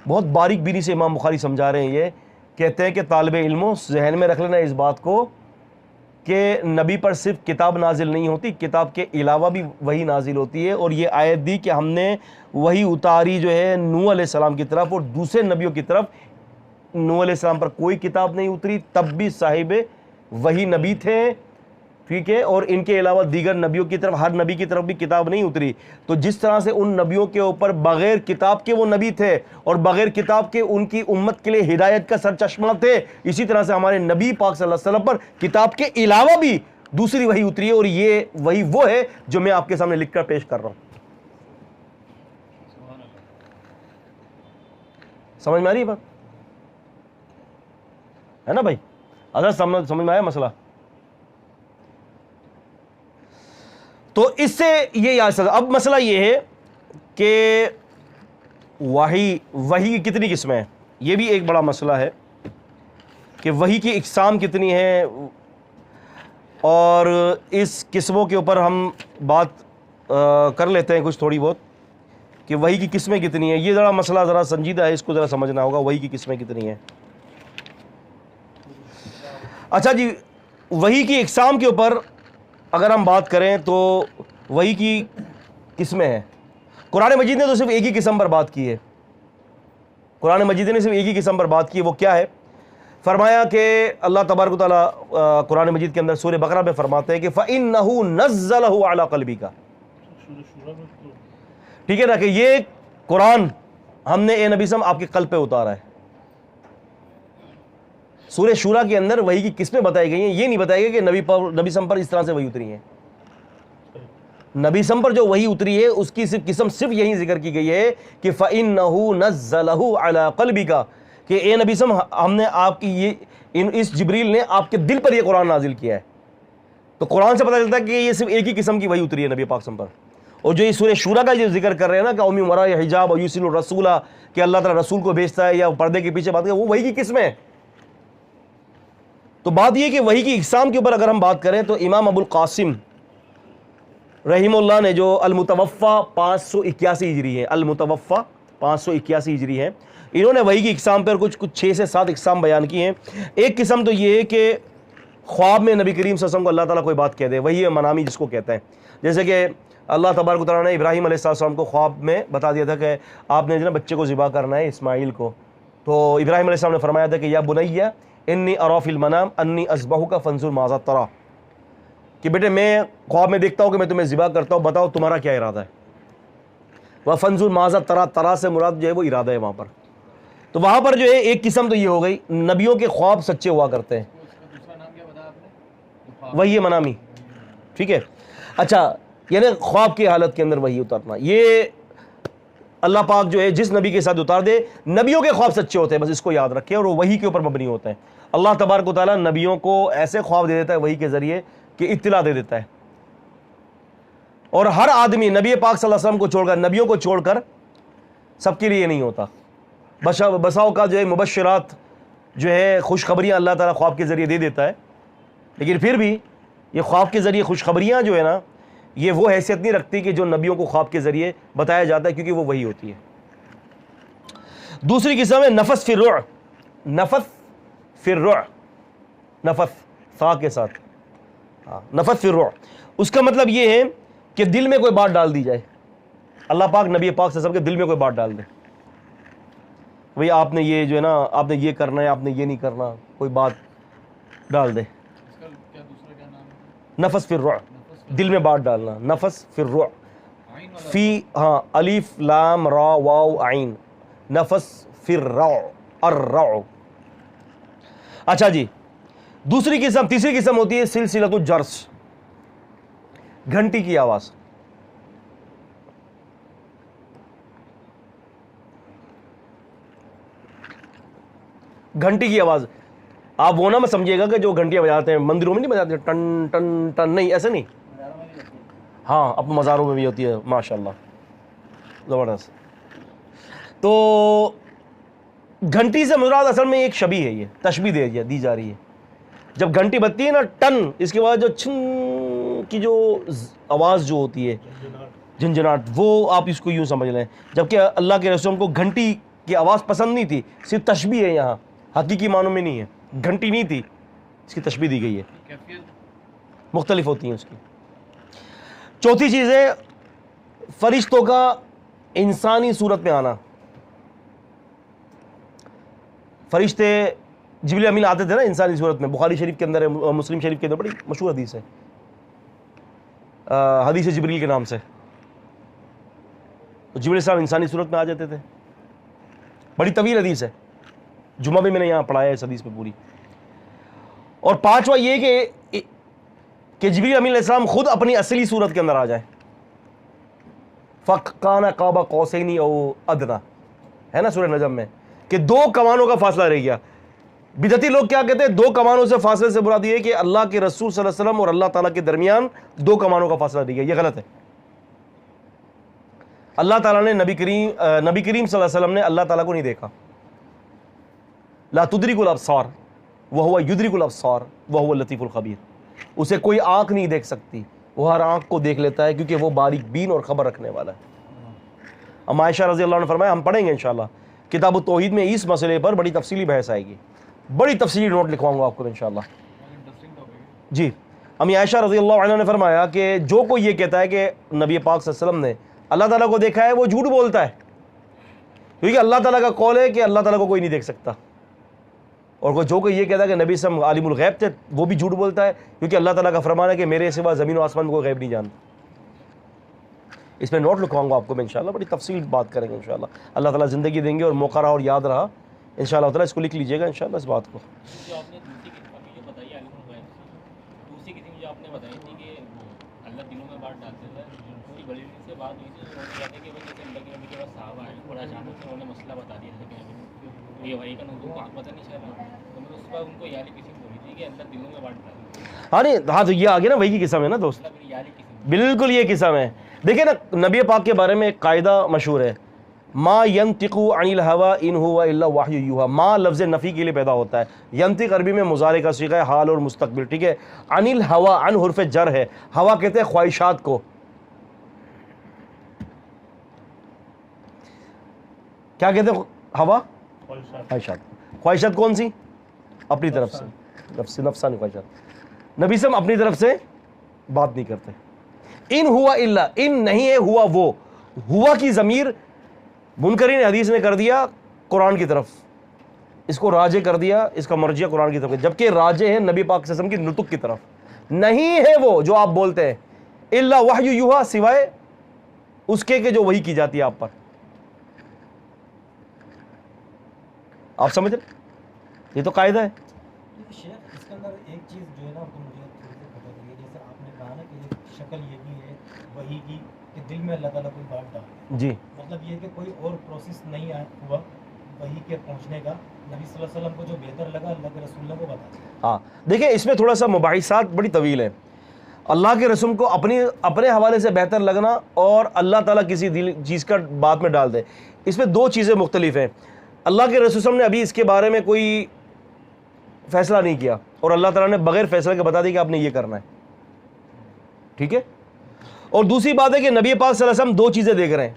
بہت باریک بینی سے امام بخاری سمجھا رہے ہیں. یہ کہتے ہیں کہ طالب علموں ذہن میں رکھ لینا اس بات کو کہ نبی پر صرف کتاب نازل نہیں ہوتی، کتاب کے علاوہ بھی وحی نازل ہوتی ہے. اور یہ آیت دی کہ ہم نے وحی اتاری جو ہے نوح علیہ السلام کی طرف، اور دوسرے نبیوں کی طرف نوح علیہ السلام پر کوئی کتاب نہیں اتری، تب بھی صاحب وحی نبی تھے، ٹھیک ہے، اور ان کے علاوہ دیگر نبیوں کی طرف ہر نبی کی طرف بھی کتاب نہیں اتری. تو جس طرح سے ان نبیوں کے اوپر بغیر کتاب کے وہ نبی تھے اور بغیر کتاب کے ان کی امت کے لیے ہدایت کا سرچشمہ تھے، اسی طرح سے ہمارے نبی پاک صلی اللہ علیہ وسلم پر کتاب کے علاوہ بھی دوسری وحی اتری ہے. اور یہ وحی وہ ہے جو میں آپ کے سامنے لکھ کر پیش کر رہا ہوں. سمجھ میں آ رہی ہے بات؟ ہے نا بھائی؟ حضرت سمجھ میں آیا مسئلہ؟ تو اس سے یہ یاد سکتا. اب مسئلہ یہ ہے کہ وحی کی کتنی قسمیں ہیں، یہ بھی ایک بڑا مسئلہ ہے کہ وحی کی اقسام کتنی ہیں، اور اس قسموں کے اوپر ہم بات کر لیتے ہیں کچھ تھوڑی بہت کہ وحی کی قسمیں کتنی ہیں. یہ ذرا مسئلہ ذرا سنجیدہ ہے، اس کو ذرا سمجھنا ہوگا وحی کی قسمیں کتنی ہیں. اچھا جی، وحی کی اقسام کے اوپر اگر ہم بات کریں تو وحی کی قسمیں ہیں. قرآن مجید نے تو صرف ایک ہی قسم پر بات کی ہے، قرآن مجید نے صرف ایک ہی قسم پر بات کی ہے. وہ کیا ہے؟ فرمایا کہ اللہ تبارک و تعالیٰ قرآن مجید کے اندر سورہ بقرہ میں فرماتے ہیں کہ فَإِنَّهُ نَزَّلَهُ عَلَى قَلْبِكَ، ٹھیک ہے نا، کہ یہ قرآن ہم نے اے نبی سم آپ کے قلب پہ اتارا ہے. سورہ شورا کے اندر وحی کی قسمیں بتائی گئی ہیں، یہ نہیں بتایا گیا کہ نبی سم پر اس طرح سے وحی اتری ہے. نبی سم پر جو وحی اتری ہے اس کی صرف قسم صرف یہی ذکر کی گئی ہے کہ فَإِنَّهُ نَزَّلَهُ عَلَى قَلْبِكَ، کہ اے نبی سم ہم نے آپ کی یہ اس جبریل نے آپ کے دل پر یہ قرآن نازل کیا ہے. تو قرآن سے پتہ چلتا ہے کہ یہ صرف ایک ہی قسم کی وحی اتری ہے نبی پاک سم پر. اور جو یہ سورہ شورا کا جو ذکر کر رہے ہیں نا کہ اومی وراء حجاب و یرسل الرسول، کہ اللہ تعالیٰ رسول کو بھیجتا ہے یا پردے کے پیچھے بات کرے، وہ وحی کی قسمیں ہیں. تو بات یہ کہ وحی کی اقسام کے اوپر اگر ہم بات کریں تو امام ابو القاسم رحمہ اللہ نے جو المتوفا 581 ہجری ہے، المتوفا 581 ہجری ہے، انہوں نے وحی کی اقسام پر کچھ 6 سے 7 اقسام بیان کی ہیں. ایک قسم تو یہ ہے کہ خواب میں نبی کریم صلی اللہ علیہ وسلم کو اللہ تعالیٰ کوئی بات کہہ دے، وہی ہے منامی جس کو کہتے ہیں. جیسے کہ اللہ تبارک و تعالیٰ نے ابراہیم علیہ السلام کو خواب میں بتا دیا تھا کہ آپ نے جو نا بچے کو ذبح کرنا ہے، اسماعیل کو. تو ابراہیم علیہ السلام نے فرمایا تھا کہ یا بنیہ انی اری فی المنام انی اذبحک فانظر ماذا تری، کہ بیٹے میں خواب میں دیکھتا ہوں کہ میں تمہیں ذبح کرتا ہوں، بتاؤ تمہارا کیا ارادہ ہے. وفانظر ماذا تری، تری سے مراد جو ہے وہ ارادہ ہے وہاں پر. تو وہاں پر جو ہے ایک قسم تو یہ ہو گئی، نبیوں کے خواب سچے ہوا کرتے ہیں، اس کا دوسرا نام کیا بتایا آپ نے؟ وہی منامی. ٹھیک ہے، اچھا، یعنی خواب کی حالت کے اندر وہی اتارنا، یہ اللہ پاک جو ہے جس نبی کے ساتھ اتار دے. نبیوں کے خواب سچے ہوتے ہیں، بس اس کو یاد رکھیں، اور وہ وحی کے اوپر مبنی ہوتے ہیں. اللہ تبارک و تعالیٰ نبیوں کو ایسے خواب دے دیتا ہے وحی کے ذریعے کہ اطلاع دے دیتا ہے. اور ہر آدمی نبی پاک صلی اللہ علیہ وسلم کو چھوڑ کر، نبیوں کو چھوڑ کر سب کے لیے یہ نہیں ہوتا. بساؤ کا جو ہے مبشرات جو ہے خوشخبریاں اللہ تعالیٰ خواب کے ذریعے دے دیتا ہے، لیکن پھر بھی یہ خواب کے ذریعے خوشخبریاں جو ہے نا یہ وہ حیثیت نہیں رکھتی کہ جو نبیوں کو خواب کے ذریعے بتایا جاتا ہے، کیونکہ وہ وہی ہوتی ہے. دوسری قسم ہے نفس فی الروع. نفس فی الروع، نفس فا کے ساتھ، نفس فی الروع، اس کا مطلب یہ ہے کہ دل میں کوئی بات ڈال دی جائے. اللہ پاک نبی پاک صلی اللہ علیہ وسلم کے دل میں کوئی بات ڈال دے، بھئی آپ نے یہ جو ہے نا آپ نے یہ کرنا ہے، آپ نے یہ نہیں کرنا، کوئی بات ڈال دے. اس کا کیا دوسرا کیا نام ہے؟ نفس فی الروع، دل میں بات ڈالنا. نفس فی الروع، عین والا فی الف لام را واو عین، نفس فی الروع، الروع. اچھا جی، تیسری قسم ہوتی ہے سلسلۃ الجرس، گھنٹی کی آواز. گھنٹی کی آواز آپ وہ نہ میں سمجھیے گا کہ جو گھنٹیاں بجاتے ہیں مندروں میں نہیں بجاتے ٹن ٹن ٹن، نہیں، ایسے نہیں. ہاں، اب مزاروں میں بھی ہوتی ہے، ماشاءاللہ، زبردست. تو گھنٹی سے مراد اصل میں ایک شبیہ ہے، یہ تشبیہ دی جا رہی ہے. جب گھنٹی بجتی ہے نا ٹن، اس کے بعد جو چھن کی جو آواز جو ہوتی ہے، جھنجھناٹ، وہ آپ اس کو یوں سمجھ لیں. جبکہ اللہ کے رسول کو گھنٹی کی آواز پسند نہیں تھی، صرف تشبیہ ہے، یہاں حقیقی معنوں میں نہیں ہے. گھنٹی نہیں تھی، اس کی تشبیہ دی گئی ہے، کیفیت مختلف ہوتی ہیں اس کی. چوتھی چیز ہے فرشتوں کا انسانی صورت میں آنا. فرشتے جبریل امین آتے تھے نا انسانی صورت میں، بخاری شریف کے اندر ہے، مسلم شریف کے اندر بڑی مشہور حدیث ہے، حدیث جبریل کے نام سے. جبریل صاحب انسانی صورت میں آ جاتے تھے، بڑی طویل حدیث ہے، جمعہ بھی میں نے یہاں پڑھایا ہے اس حدیث پہ پوری. اور پانچواں یہ کہ جبریل امین علیہ السلام خود اپنی اصلی صورت کے اندر آ جائیں. فَكَانَ قَابَ قَوْسَيْنِ أَوْ أَدْنَىٰ، ہے نا سورہ نجم میں، کہ 2 کمانوں کا فاصلہ رہ گیا. بدعتی لوگ کیا کہتے ہیں 2 کمانوں سے فاصلے سے مراد یہ ہے کہ اللہ کے رسول صلی اللہ علیہ وسلم اور اللہ تعالیٰ کے درمیان 2 کمانوں کا فاصلہ رہ گیا. یہ غلط ہے. اللہ تعالیٰ نے نبی کریم صلی اللہ علیہ وسلم نے اللہ تعالیٰ کو نہیں دیکھا. لا تدرک الابصار وہو یدرک الابصار وہو اللطیف الخبیر. اسے کوئی آنکھ نہیں دیکھ سکتی، وہ ہر آنکھ کو دیکھ لیتا ہے کیونکہ وہ باریک بین اور خبر رکھنے والا ہے. ام عائشہ رضی اللہ عنہ نے فرمایا، ہم پڑھیں گے انشاءاللہ کتاب التوحید میں اس مسئلے پر بڑی تفصیلی بحث آئے گی، بڑی تفصیلی نوٹ لکھواؤں گا آپ کو انشاءاللہ. انٹرسٹنگ ٹاپک ہے. جی، امی عائشہ رضی اللہ عنہ نے فرمایا کہ جو کوئی یہ کہتا ہے کہ نبی پاک صلی اللہ علیہ وسلم نے اللہ تعالیٰ کو دیکھا ہے وہ جھوٹ بولتا ہے، کیونکہ اللہ تعالیٰ کا قول ہے کہ اللہ تعالیٰ کو کوئی نہیں دیکھ سکتا. اور کوئی جو کوئی یہ کہتا ہے کہ نبی صلی اللہ علیہ وسلم عالم الغیب تھے وہ بھی جھوٹ بولتا ہے، کیونکہ اللہ تعالیٰ کا فرمان ہے کہ میرے سوا زمین و آسمان میں کوئی غیب نہیں جانتا۔ اس میں نوٹ لکھواؤں گا آپ کو میں انشاءاللہ، بڑی تفصیل بات کریں گے انشاءاللہ، اللہ تعالیٰ زندگی دیں گے اور موقع رہا اور یاد رہا انشاءاللہ تعالیٰ، اس کو لکھ لیجیے گا انشاءاللہ اس بات کو۔ جو آپ نے دوسری قسم کی جو بتائی عالم الغیب کی، دوسری قسم جو آپ نے بتائی تھی کہ وہ اللہ دلوں میں بات ڈالتے تھے، پوری بڑی سے بات ہوئی تھی، انہوں نے کہتے کہ جیسے اللہ کے نبی کے پاس صحابہ آئے بڑا اچانک سے انہوں نے مسئلہ بتا دیا تھا کہ یہ وحی کا نزول کا پتہ نہیں چل رہا، تو میں اس پر ان کو یہ والی قسم بولی تھی کہ اللہ دلوں میں بات ڈالتے، ہاں نہیں ہاں تو یہ آگے نا وہی کی قسم ہے نا دوست، مطلب یہ والی قسم۔ بالکل یہ قسم ہے۔ دیکھیں نا نبی پاک کے بارے میں ایک قاعدہ مشہور ہے، ما ینطق عن الہوی ان هو الا وحی یوحی، ما لفظ نفی کے لیے پیدا ہوتا ہے، ینطق عربی میں مضارع کا صیغہ ہے، حال اور مستقبل، ٹھیک ہے۔ عن الہوی، عن حرف جر ہے، ہوا کہتے ہیں خواہشات کو، کیا کہتے ہیں ہوا؟ خواہشات۔ خواہشات کون سی؟ اپنی طرف سے، نفسانی خواہشات۔ نبی صلی اپنی طرف سے بات نہیں کرتے۔ ان ہوا الا، ان نہیں ہے ہوا وہ، ہوا کی ضمیر منکرین حدیث نے کر دیا قرآن کی طرف، اس کو راجع کر دیا، اس کا مرجع قرآن کی طرف، جبکہ راجع ہے نبی پاک صلی اللہ علیہ وسلم کی نطق کی طرف۔ نہیں ہے وہ جو آپ بولتے ہیں، الا وحی یوحی، سوائے اس کے کہ جو وحی کی جاتی ہے آپ پر۔ آپ سمجھ رہے؟ یہ تو قاعدہ ہے۔ شیخ اس کے اندر ایک چیز جو ہے نا تو مجھے تھوڑی سی پتہ چلی ہے، جیسے آپ نے کہا نا کہ ایک شکل یہ بھی ہے وحی کی کہ دل میں اللہ تعالیٰ کوئی بات ڈال، جی مطلب یہ کہ کوئی اور پروسیس نہیں ہوا وحی کے پہنچنے کا، نبی صلی اللہ علیہ وسلم کو جو بہتر لگا اللہ کے رسول نے وہ بتا دیا۔ ہاں دیکھیں اس میں تھوڑا سا مباحثات بڑی طویل ہیں، اللہ کے رسول کو اپنے حوالے سے بہتر لگنا اور اللہ تعالیٰ کسی چیز کا بات میں ڈال دے، اس میں دو چیزیں مختلف ہیں۔ اللہ کے رسول صلی اللہ علیہ وسلم نے ابھی اس کے بارے میں کوئی فیصلہ نہیں کیا اور اللہ تعالیٰ نے بغیر فیصلہ کے بتا دیا کہ آپ نے یہ کرنا ہے، ٹھیک ہے۔ اور دوسری بات ہے کہ نبی پاک صلی اللہ علیہ وسلم دو چیزیں دیکھ رہے ہیں،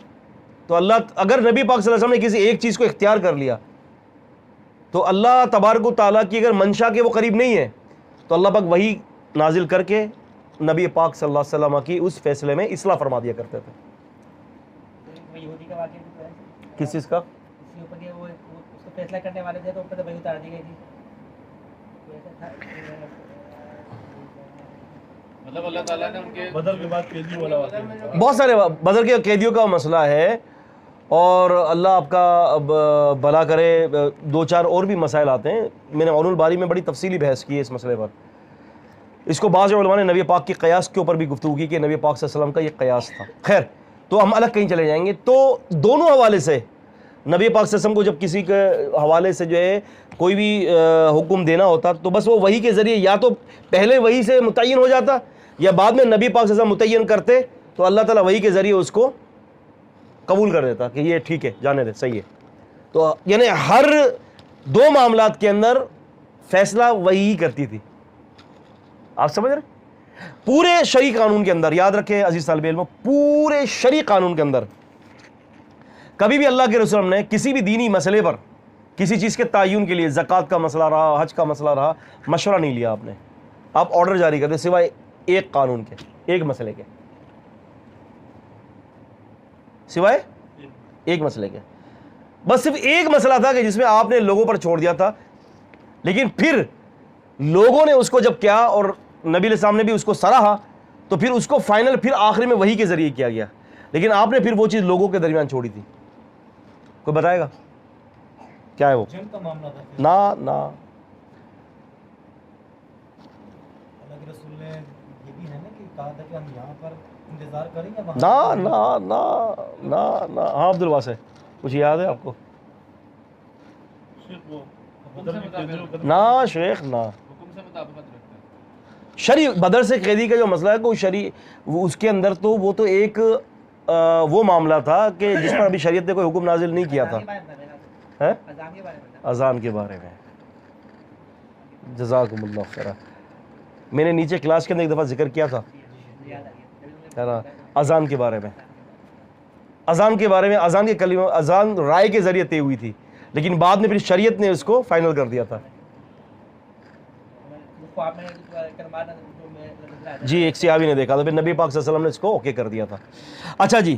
تو اللہ اگر نبی پاک صلی اللہ علیہ وسلم نے کسی ایک چیز کو اختیار کر لیا تو اللہ تبارک و تعالیٰ کی اگر منشا کے وہ قریب نہیں ہے تو اللہ پاک وہی نازل کر کے نبی پاک صلی اللہ علیہ وسلم کی اس فیصلے میں اصلاح فرما دیا کرتے تھے۔ وہ یہودی کا واقعہ بھی تو ہے، کس چیز کا؟ اس کے اوپر کہ وہ اس کو فیصلہ کرنے والے تھے تو اوپر سے وہی اتار دی گئی تھی، وہ ایسا تھا۔ مطلب اللہ تعالیٰ نے ان کے بدر کے بعد قیدی والا واقعہ، بہت سارے بدر کے قیدیوں کا مسئلہ ہے، اور اللہ آپ کا بھلا کرے، دو چار اور بھی مسائل آتے ہیں، میں نے عون الباری میں بڑی تفصیلی بحث کی ہے اس مسئلے پر۔ اس کو بعض علماء نے نبی پاک کی قیاس کے اوپر بھی گفتگو کی کہ نبی پاک صلی اللہ علیہ وسلم کا یہ قیاس تھا۔ خیر تو ہم الگ کہیں چلے جائیں گے، تو دونوں حوالے سے نبی پاک صلی اللہ علیہ وسلم کو جب کسی کے حوالے سے جو ہے کوئی بھی حکم دینا ہوتا تو بس وہ وحی کے ذریعے یا تو پہلے وحی سے متعین ہو جاتا یا بعد میں نبی پاک صلی اللہ علیہ وسلم متعین کرتے تو اللہ تعالیٰ وحی کے ذریعے اس کو قبول کر دیتا کہ یہ ٹھیک ہے، جانے دے، صحیح ہے۔ تو یعنی ہر دو معاملات کے اندر فیصلہ وہی کرتی تھی، آپ سمجھ رہے؟ پورے شرعی قانون کے اندر، یاد رکھیں عزیز طالب علم، پورے شرعی قانون کے اندر کبھی بھی اللہ کے رسول نے کسی بھی دینی مسئلے پر کسی چیز کے تعین کے لیے، زکوٰۃ کا مسئلہ رہا، حج کا مسئلہ رہا، مشورہ نہیں لیا آپ نے، آپ آرڈر جاری کرتے سوائے ایک قانون کے، ایک مسئلے کے، سوائے ایک مسئلے کے، بس صرف ایک مسئلہ تھا کہ جس میں آپ نے لوگوں پر چھوڑ دیا تھا، لیکن پھر لوگوں نے اس کو جب کیا اور نبی علیہ السلام نے بھی اس کو سراہا تو پھر اس کو فائنل پھر آخری میں وحی کے ذریعے کیا گیا، لیکن آپ نے پھر وہ چیز لوگوں کے درمیان چھوڑی تھی۔ کوئی بتائے گا کیا ہے وہ؟ جنگ کا معاملہ تھا، نہ اللہ کے رسول نے یہ بھی ہے نا کہ کہا تھا کہ ہم یہاں پر انتظار کریں گے وہاں نہ ہاں عبد الواسع کچھ یاد ہے آپ کو؟ نہ شیخ نہ، حکم سے مطابقت رکھتا ہے۔ شرعی بدر سے قیدی کا جو مسئلہ ہے کوئی شرعی اس کے اندر تو وہ تو ایک وہ معاملہ تھا کہ جس پر ابھی شریعت نے کوئی حکم نازل نہیں کیا تھا، ہے اذان کے بارے میں، اذان کے بارے میں۔ جزاکم اللہ خیر، میں نے نیچے کلاس کے اندر ایک دفعہ ذکر کیا تھا یاد آ ہے نا اذان کے بارے میں، اذان کے بارے میں، اذان کے کلمہ، اذان رائے کے ذریعے طے ہوئی تھی، لیکن بعد میں پھر شریعت نے اس کو فائنل کر دیا تھا۔ جی ایک صحابی نے دیکھا تھا، پھر نبی پاک صلی اللہ علیہ وسلم نے اس کو اوکے کر دیا تھا۔ اچھا جی،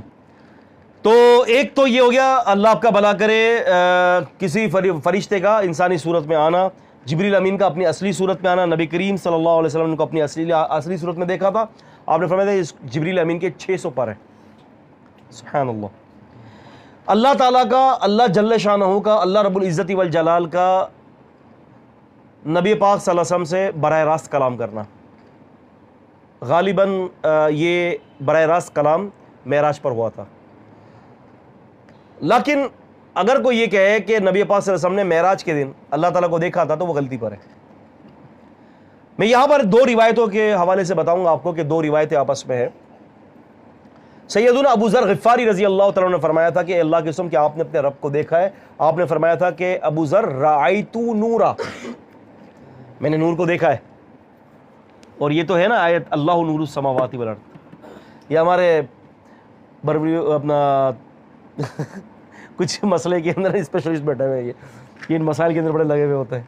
تو ایک تو یہ ہو گیا اللہ آپ کا بھلا کرے کسی فرشتے کا انسانی صورت میں آنا جبریل امین کا اپنی اصلی صورت میں آنا, نبی کریم صلی اللہ علیہ وسلم کو اپنی اصلی صورت میں دیکھا تھا. آپ نے فرمایا تھا اس جبریل امین کے 600 پر ہیں. سبحان اللہ. اللہ تعالیٰ کا, اللہ جل شانہ کا, اللہ رب العزت والجلال کا نبی پاک صلی اللہ علیہ وسلم سے براہ راست کلام کرنا, غالباً یہ براہ راست کلام معراج پر ہوا تھا. لیکن اگر کوئی یہ کہے کہ نبی پاک صلی اللہ علیہ وسلم نے معراج کے دن اللہ تعالیٰ کو دیکھا تھا تو وہ غلطی پر ہے. میں یہاں پر 2 روایتوں کے حوالے سے بتاؤں گا آپ کو کہ 2 روایتیں آپس میں ہیں. سیدنا ابو ذر غفاری رضی اللہ تعالیٰ نے فرمایا تھا کہ اللہ کی قسم کہ آپ نے اپنے رب کو دیکھا ہے. آپ نے فرمایا تھا کہ ابو ذر رأیت نورا, میں نے نور کو دیکھا ہے. اور یہ تو ہے نا آیت اللہ نور السماوات والارض, یہ ہمارے اپنا کچھ مسئلے کے اندر اسپیشلسٹ بیٹھے ہوئے ہیں, یہ ان مسائل کے اندر بڑے لگے ہوئے ہوتے ہیں.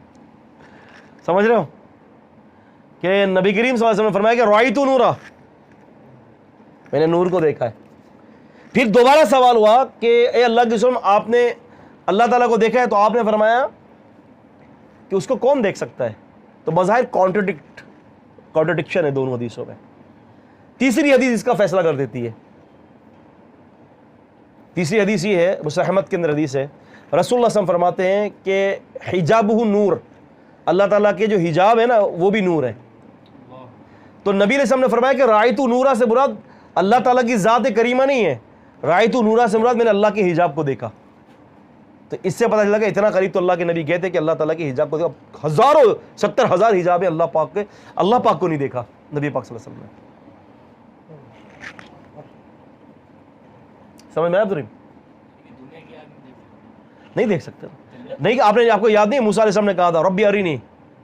سمجھ رہے ہو کہ نبی کریم صلی اللہ علیہ وسلم نے فرمایا کہ رأیت نورا, میں نے نور کو دیکھا ہے. پھر دوبارہ سوال ہوا کہ اے اللہ کی قسم آپ نے اللہ تعالیٰ کو دیکھا ہے, تو آپ نے فرمایا کہ اس کو کون دیکھ سکتا ہے. تو بظاہر کانٹرڈکشن ہے دونوں حدیثوں میں. تیسری حدیث اس کا فیصلہ کر دیتی ہے. تیسری حدیث یہ ہے, مسلم احمد کے اندر حدیث ہے, رسول اللہ صلی اللہ علیہ وسلم فرماتے ہیں کہ حجابہ نور, اللہ تعالیٰ کے جو حجاب ہے نا وہ بھی نور ہے. تو نبی علیہ السلام نے فرمایا کہ رأیت نورا سے مراد اللہ تعالیٰ کی ذات کریمہ نہیں ہے, رأیت نورا سے مراد میں نے اللہ کے حجاب کو دیکھا. تو اس سے پتہ چلا کہ اتنا قریب تو اللہ کے نبی کہتے کہ اللہ تعالیٰ کے حجاب کو دیکھا. ہزاروں 70,000 حجاب ہیں اللہ پاک کے, اللہ پاک کو نہیں دیکھا نبی پاک صلی اللہ علیہ وسلم نے. سمجھ میں آیا عبدالرحیم؟ نہیں دیکھ سکتے. نہیں, آپ کو یاد نہیں موسیٰ علیہ السلام نے کہا تھا ربی ارینی,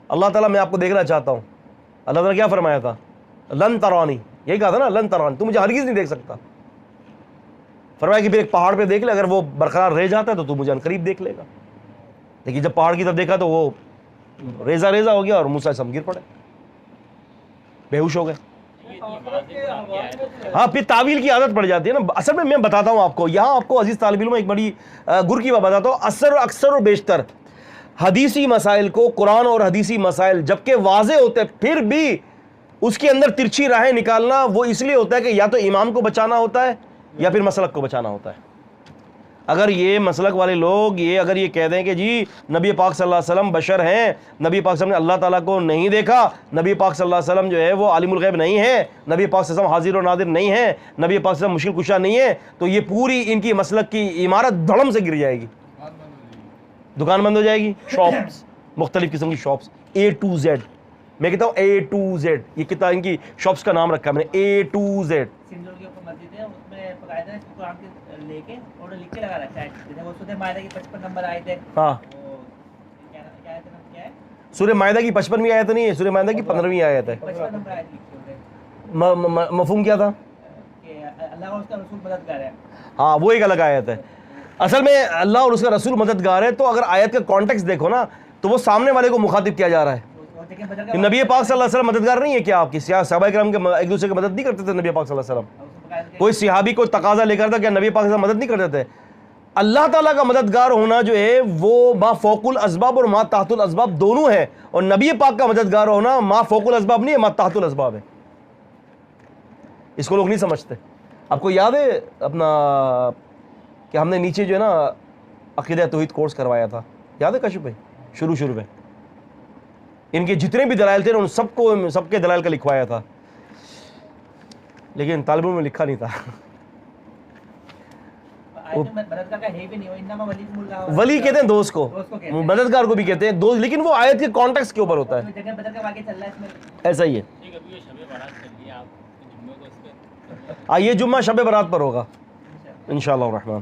اللہ تعالیٰ میں آپ کو دیکھنا چاہتا ہوں. اللہ تعالیٰ کیا فرمایا تھا, لن ترانی, یہی کہا تھا نا, لن ترانی, تو مجھے ہرگز نہیں دیکھ سکتا. فرمایا کہ پھر ایک پہاڑ پہ دیکھ لے, اگر وہ برقرار رہ جاتا ہے تو مجھے عنقریب دیکھ لے گا. لیکن جب پہاڑ کی طرف دیکھا تو وہ ریزہ ہو گیا اور موسیٰ علیہ السلام گر پڑے, بے ہوش ہو گئے. ہاں, پھر تعویل کی عادت پڑ جاتی ہے نا. اصل میں بتاتا ہوں آپ کو, یہاں آپ کو عزیز طالب علم ایک بڑی گر کی بات بتاتا ہوں. اکثر اور بیشتر حدیثی مسائل کو, قرآن اور حدیثی مسائل جبکہ واضح ہوتے ہیں پھر بھی اس کے اندر ترچھی راہیں نکالنا وہ اس لیے ہوتا ہے کہ یا تو امام کو بچانا ہوتا ہے یا پھر مسلک کو بچانا ہوتا ہے. اگر یہ مسلک والے لوگ اگر یہ کہہ دیں کہ جی نبی پاک صلی اللہ علیہ وسلم بشر ہیں, نبی پاک صلی اللہ علیہ وسلم نے اللہ تعالیٰ کو نہیں دیکھا, نبی پاک صلی اللہ علیہ وسلم جو ہے وہ عالم الغیب نہیں ہے, نبی پاک صلی اللہ علیہ وسلم حاضر و ناظر نہیں ہے, نبی پاک صلی اللہ علیہ وسلم مشکل کشا نہیں ہے, تو یہ پوری ان کی مسلک کی عمارت دھڑم سے گر جائے گی, دکان بند ہو جائے گی. شاپس, مختلف قسم کی شاپس, A to Z, میں کہتا ہوں A to Z, یہ کتنا ان کی شاپس کا نام رکھا ہے میں نے, A to Z. سندھول کے اوپر مسجد ہے, اس میں باقاعدہ قرآن کے لے کے اور لکھ کے لگا رکھا ہے. جیسے وہ سورہ مائدہ کی 55 نمبر آئے تھے, ہاں, کیا ہے سورہ مائدہ کی 55ویں آیت نہیں ہے, سورہ مائدہ کی 15ویں آیت ہے. 55 نمبر آئے تھے مفہوم کیا تھا کہ اللہ اور اس کا رسول مددگار ہے. ہاں, وہ ایک الگ آیت ہے. اصل میں اللہ اور اس کا رسول مددگار ہے, تو اگر آیت کا کانٹیکس دیکھو نا تو وہ سامنے والے کو مخاطب کیا جا رہا ہے. نبی پاک صلی اللہ علیہ وسلم مددگار نہیں ہے کیا آپ کی؟ صحابہ کرام کے ایک دوسرے کی مدد نہیں کرتے تھے نبی پاک صلی اللہ علیہ وسلم؟ کوئی صحابی کوئی تقاضا لے کر تھا کہ نبی پاک صلی اللہ علیہ وسلم مدد نہیں کرتے تھے؟ اللہ تعالیٰ کا مددگار ہونا جو ہے وہ ما فوق الاسباب اور ما تحت الاسباب دونوں ہے, اور نبی پاک کا مددگار ہونا ما فوق الاسباب نہیں ہے, ما تحت الاسباب ہے. اس کو لوگ نہیں سمجھتے. آپ کو یاد ہے اپنا کہ ہم نے نیچے جو ہے نا عقیدہ توحید کورس کروایا تھا, یاد ہے کاشف بھائی؟ شروع میں ان کے جتنے بھی دلائل تھے ان سب کے دلائل کا لکھوایا تھا, لیکن طالب علم میں لکھا نہیں تھا. ولی کہتے ہیں دوست کو, مددگار کو بھی کہتے ہیں دوست, لیکن وہ آیت کے کانٹیکسٹ کے اوپر ہوتا ہے. ایسا ہی ہے. یہ جمعہ شب برات پر ہوگا انشاءاللہ الرحمن.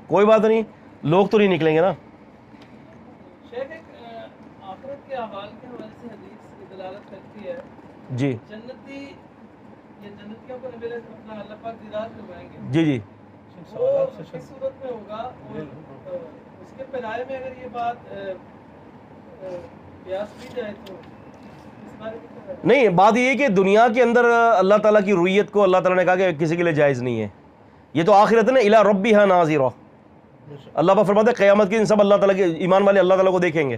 کوئی بات نہیں, لوگ تو نہیں نکلیں گے نا. آخرت کے احوال کے حوالے سے حدیث دلالت کرتی ہے جی جنتی یہ جنتیوں کو نبی اپنا اللہ پاک دیدار کروائیں گے. جی جی, وہ کس صورت میں ہوگا, اور اس کے پہنائے میں اگر یہ بات قیاس کی جائے تو اس بارے میں نہیں, بات یہ ہے کہ دنیا کے اندر اللہ تعالیٰ کی رویت کو اللہ تعالیٰ نے کہا کہ کسی کے لیے جائز نہیں ہے. یہ تو آخرت ہے نا, الی ربہا ناظرہ. اللہ پاک فرماتے ہیں قیامت کے دن سب اللہ تعالیٰ کے ایمان والے اللہ تعالیٰ کو دیکھیں گے.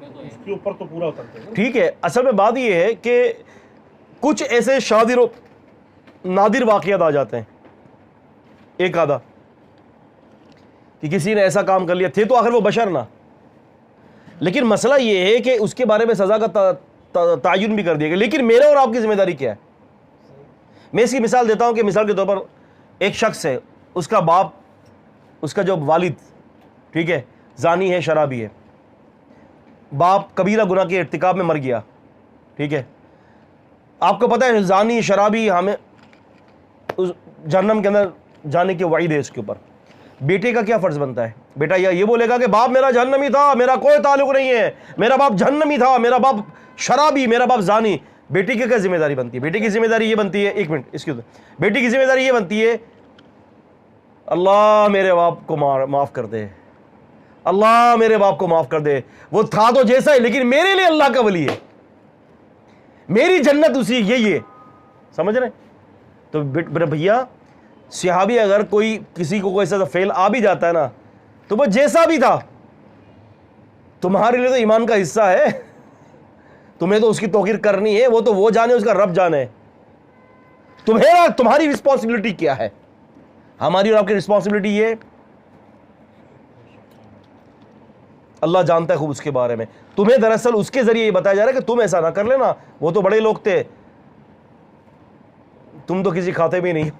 اس کے اوپر تو پورا اترتے ہیں. ٹھیک ہے. اصل میں بات یہ ہے کہ کچھ ایسے شادر و نادر واقعات آ جاتے ہیں, ایک آدھا, کہ کسی نے ایسا کام کر لیا, تھے تو آخر وہ بشر نا, لیکن مسئلہ یہ ہے کہ اس کے بارے میں سزا کا تعین بھی کر دیا گیا. لیکن میرے اور آپ کی ذمہ داری کیا ہے؟ میں اس کی مثال دیتا ہوں کہ مثال کے طور پر ایک شخص ہے, اس کا باپ, اس کا جو والد, ٹھیک ہے, زانی ہے, شرابی ہے. باپ کبیرہ گناہ کے ارتکاب میں مر گیا, ٹھیک ہے. آپ کو پتہ ہے زانی شرابی ہمیں جہنم کے اندر جانے کی وعید ہے اس کے اوپر. بیٹے کا کیا فرض بنتا ہے؟ بیٹا یہ بولے گا کہ باپ میرا جہنمی تھا, میرا کوئی تعلق نہیں ہے, میرا باپ جہنمی تھا, میرا باپ شرابی, میرا باپ زانی. بیٹی کی کیا ذمہ داری بنتی ہے؟ بیٹی کی ذمہ داری یہ بنتی ہے, ایک منٹ اس کی, بیٹی کی ذمہ داری یہ بنتی ہے, اللہ میرے باپ کو معاف کر دے, اللہ میرے باپ کو معاف کر دے, وہ تھا تو جیسا ہے لیکن میرے لیے اللہ کا ولی ہے, میری جنت اسی یہی ہے. سمجھ رہے ہیں؟ تو بھیا صحابی اگر کوئی کسی کو کوئی ایسا فعل آ بھی جاتا ہے نا, تو وہ جیسا بھی تھا تمہارے لیے تو ایمان کا حصہ ہے, تمہیں تو اس کی توقیر کرنی ہے, وہ تو وہ جانے, اس کا رب جانے. تمہاری رسپانسبلٹی کیا ہے؟ ہماری اور آپ کی رسپانسبلٹی یہ, اللہ جانتا ہے خوب اس کے بارے میں. تمہیں دراصل اس کے ذریعے یہ بتایا جا رہا ہے کہ تم ایسا نہ کر لینا, وہ تو بڑے لوگ تھے, تم تو کسی کھاتے بھی نہیں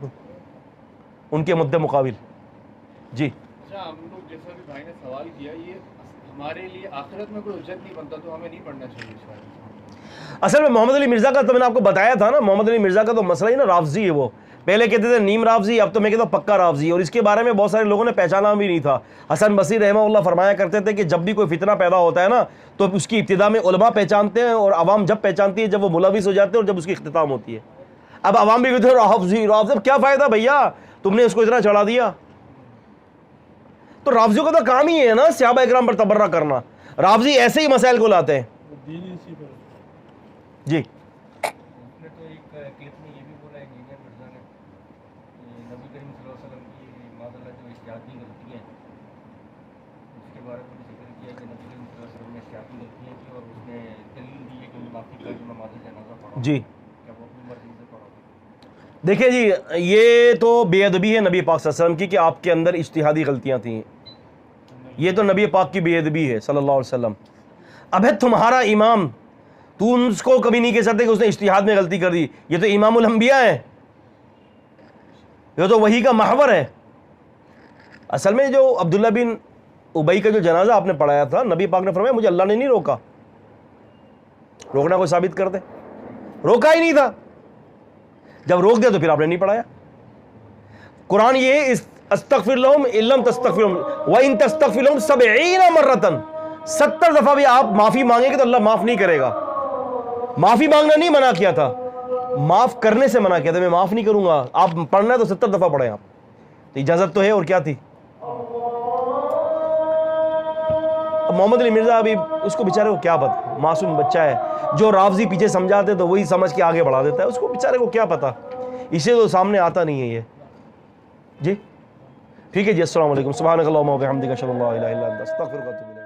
ان کے مدے مقابل. جی اچھا, ہم لوگ جیسا کہ بھائی نے سوال کیا, یہ ہمارے لیے آخرت میں کوئی حجت نہیں بنتا, تو ہمیں نہیں پڑھنا چاہیے شاید. اصل میں محمد علی مرزا کا تو میں نے آپ کو بتایا تھا نا, محمد علی مرزا کا تو مسئلہ ہی نا رافضی ہے. وہ پہلے کہتے تھے نیم رافضی, اب تو میں کہتا ہوں پکا رافضی, اور اس کے بارے میں بہت سارے لوگوں نے پہچانا بھی نہیں تھا. حسن بصری رحمہ اللہ فرمایا کرتے تھے کہ جب بھی کوئی فتنہ پیدا ہوتا ہے نا, تو اس کی ابتدا میں علماء پہچانتے ہیں, اور عوام جب پہچانتی ہے جب وہ ملوث ہو جاتے ہیں, اور جب اس کی اختتام ہوتی ہے. اب عوام بھی کہتے ہیں رافضی رافضی, کیا فائدہ بھیا, تم نے اس کو اتنا چڑھا دیا. تو رافضیوں کا تو کام ہی ہے نا صحابہ اکرام پر تبرہ کرنا. رافضی ایسے ہی مسائل کو لاتے ہیں. جی نے تو ایک کلپ میں یہ بھی بولا ہے انجینئر مرزا نے, نبی کریم صلی اللہ علیہ وسلم کی معاذ اللہ جو احتیاطی غلطیاں ہیں اس کے بارے میں بھی ذکر کیا کہ نبی کریم صلی اللہ علیہ وسلم نے احتیاطی غلطیاں کی, اور اس نے دلیل دی ہے کہ معافی کا جو نماز جنازہ پڑھا جی کیا وہ اپنی مرضی سے پڑھا. دیکھیں جی, یہ تو بے ادبی ہے نبی پاک صلی اللہ علیہ وسلم کی کہ آپ کے اندر اجتہادی غلطیاں تھیں. یہ تو نبی پاک کی بے ادبی ہے صلی اللہ علیہ وسلم. اب ہے تمہارا امام, تو اس کو کبھی نہیں کہہ سکتے کہ اس نے اجتہاد میں غلطی کر دی. یہ تو امام الانبیاء ہے, یہ تو وحی کا محور ہے. اصل میں جو عبداللہ بن ابی کا جو جنازہ آپ نے پڑھایا تھا, نبی پاک نے فرمایا مجھے اللہ نے نہیں روکا. روکنا کوئی ثابت کر دے, روکا ہی نہیں تھا. جب روک دیا تو پھر آپ نے نہیں پڑھایا. قرآن یہ استغفر لہم ان لم تستغفر لہم وان تستغفر لہم 70 مرۃ, 70 دفعہ بھی آپ معافی مانگیں گے تو اللہ معاف نہیں کرے گا. معافی مانگنا نہیں منع کیا تھا, معاف کرنے سے منع کیا تھا. میں معاف نہیں کروں گا, آپ پڑھنا ہے تو 70 دفعہ پڑھیں آپ, تو اجازت تو ہے. اور کیا تھی. اب محمد علی مرزا ابھی اس کو بیچارے کو کیا پتا, معصوم بچہ ہے, جو رافضی پیچھے سمجھاتے تو وہی سمجھ کے آگے بڑھا دیتا ہے. اس کو بیچارے کو کیا پتا, اسے تو سامنے آتا نہیں ہے یہ. جی ٹھیک ہے جی, السلام علیکم. سبحانک اللہم و بحمدک اشہد ان لا الہ الا انت استغفرک و اتوب الیک.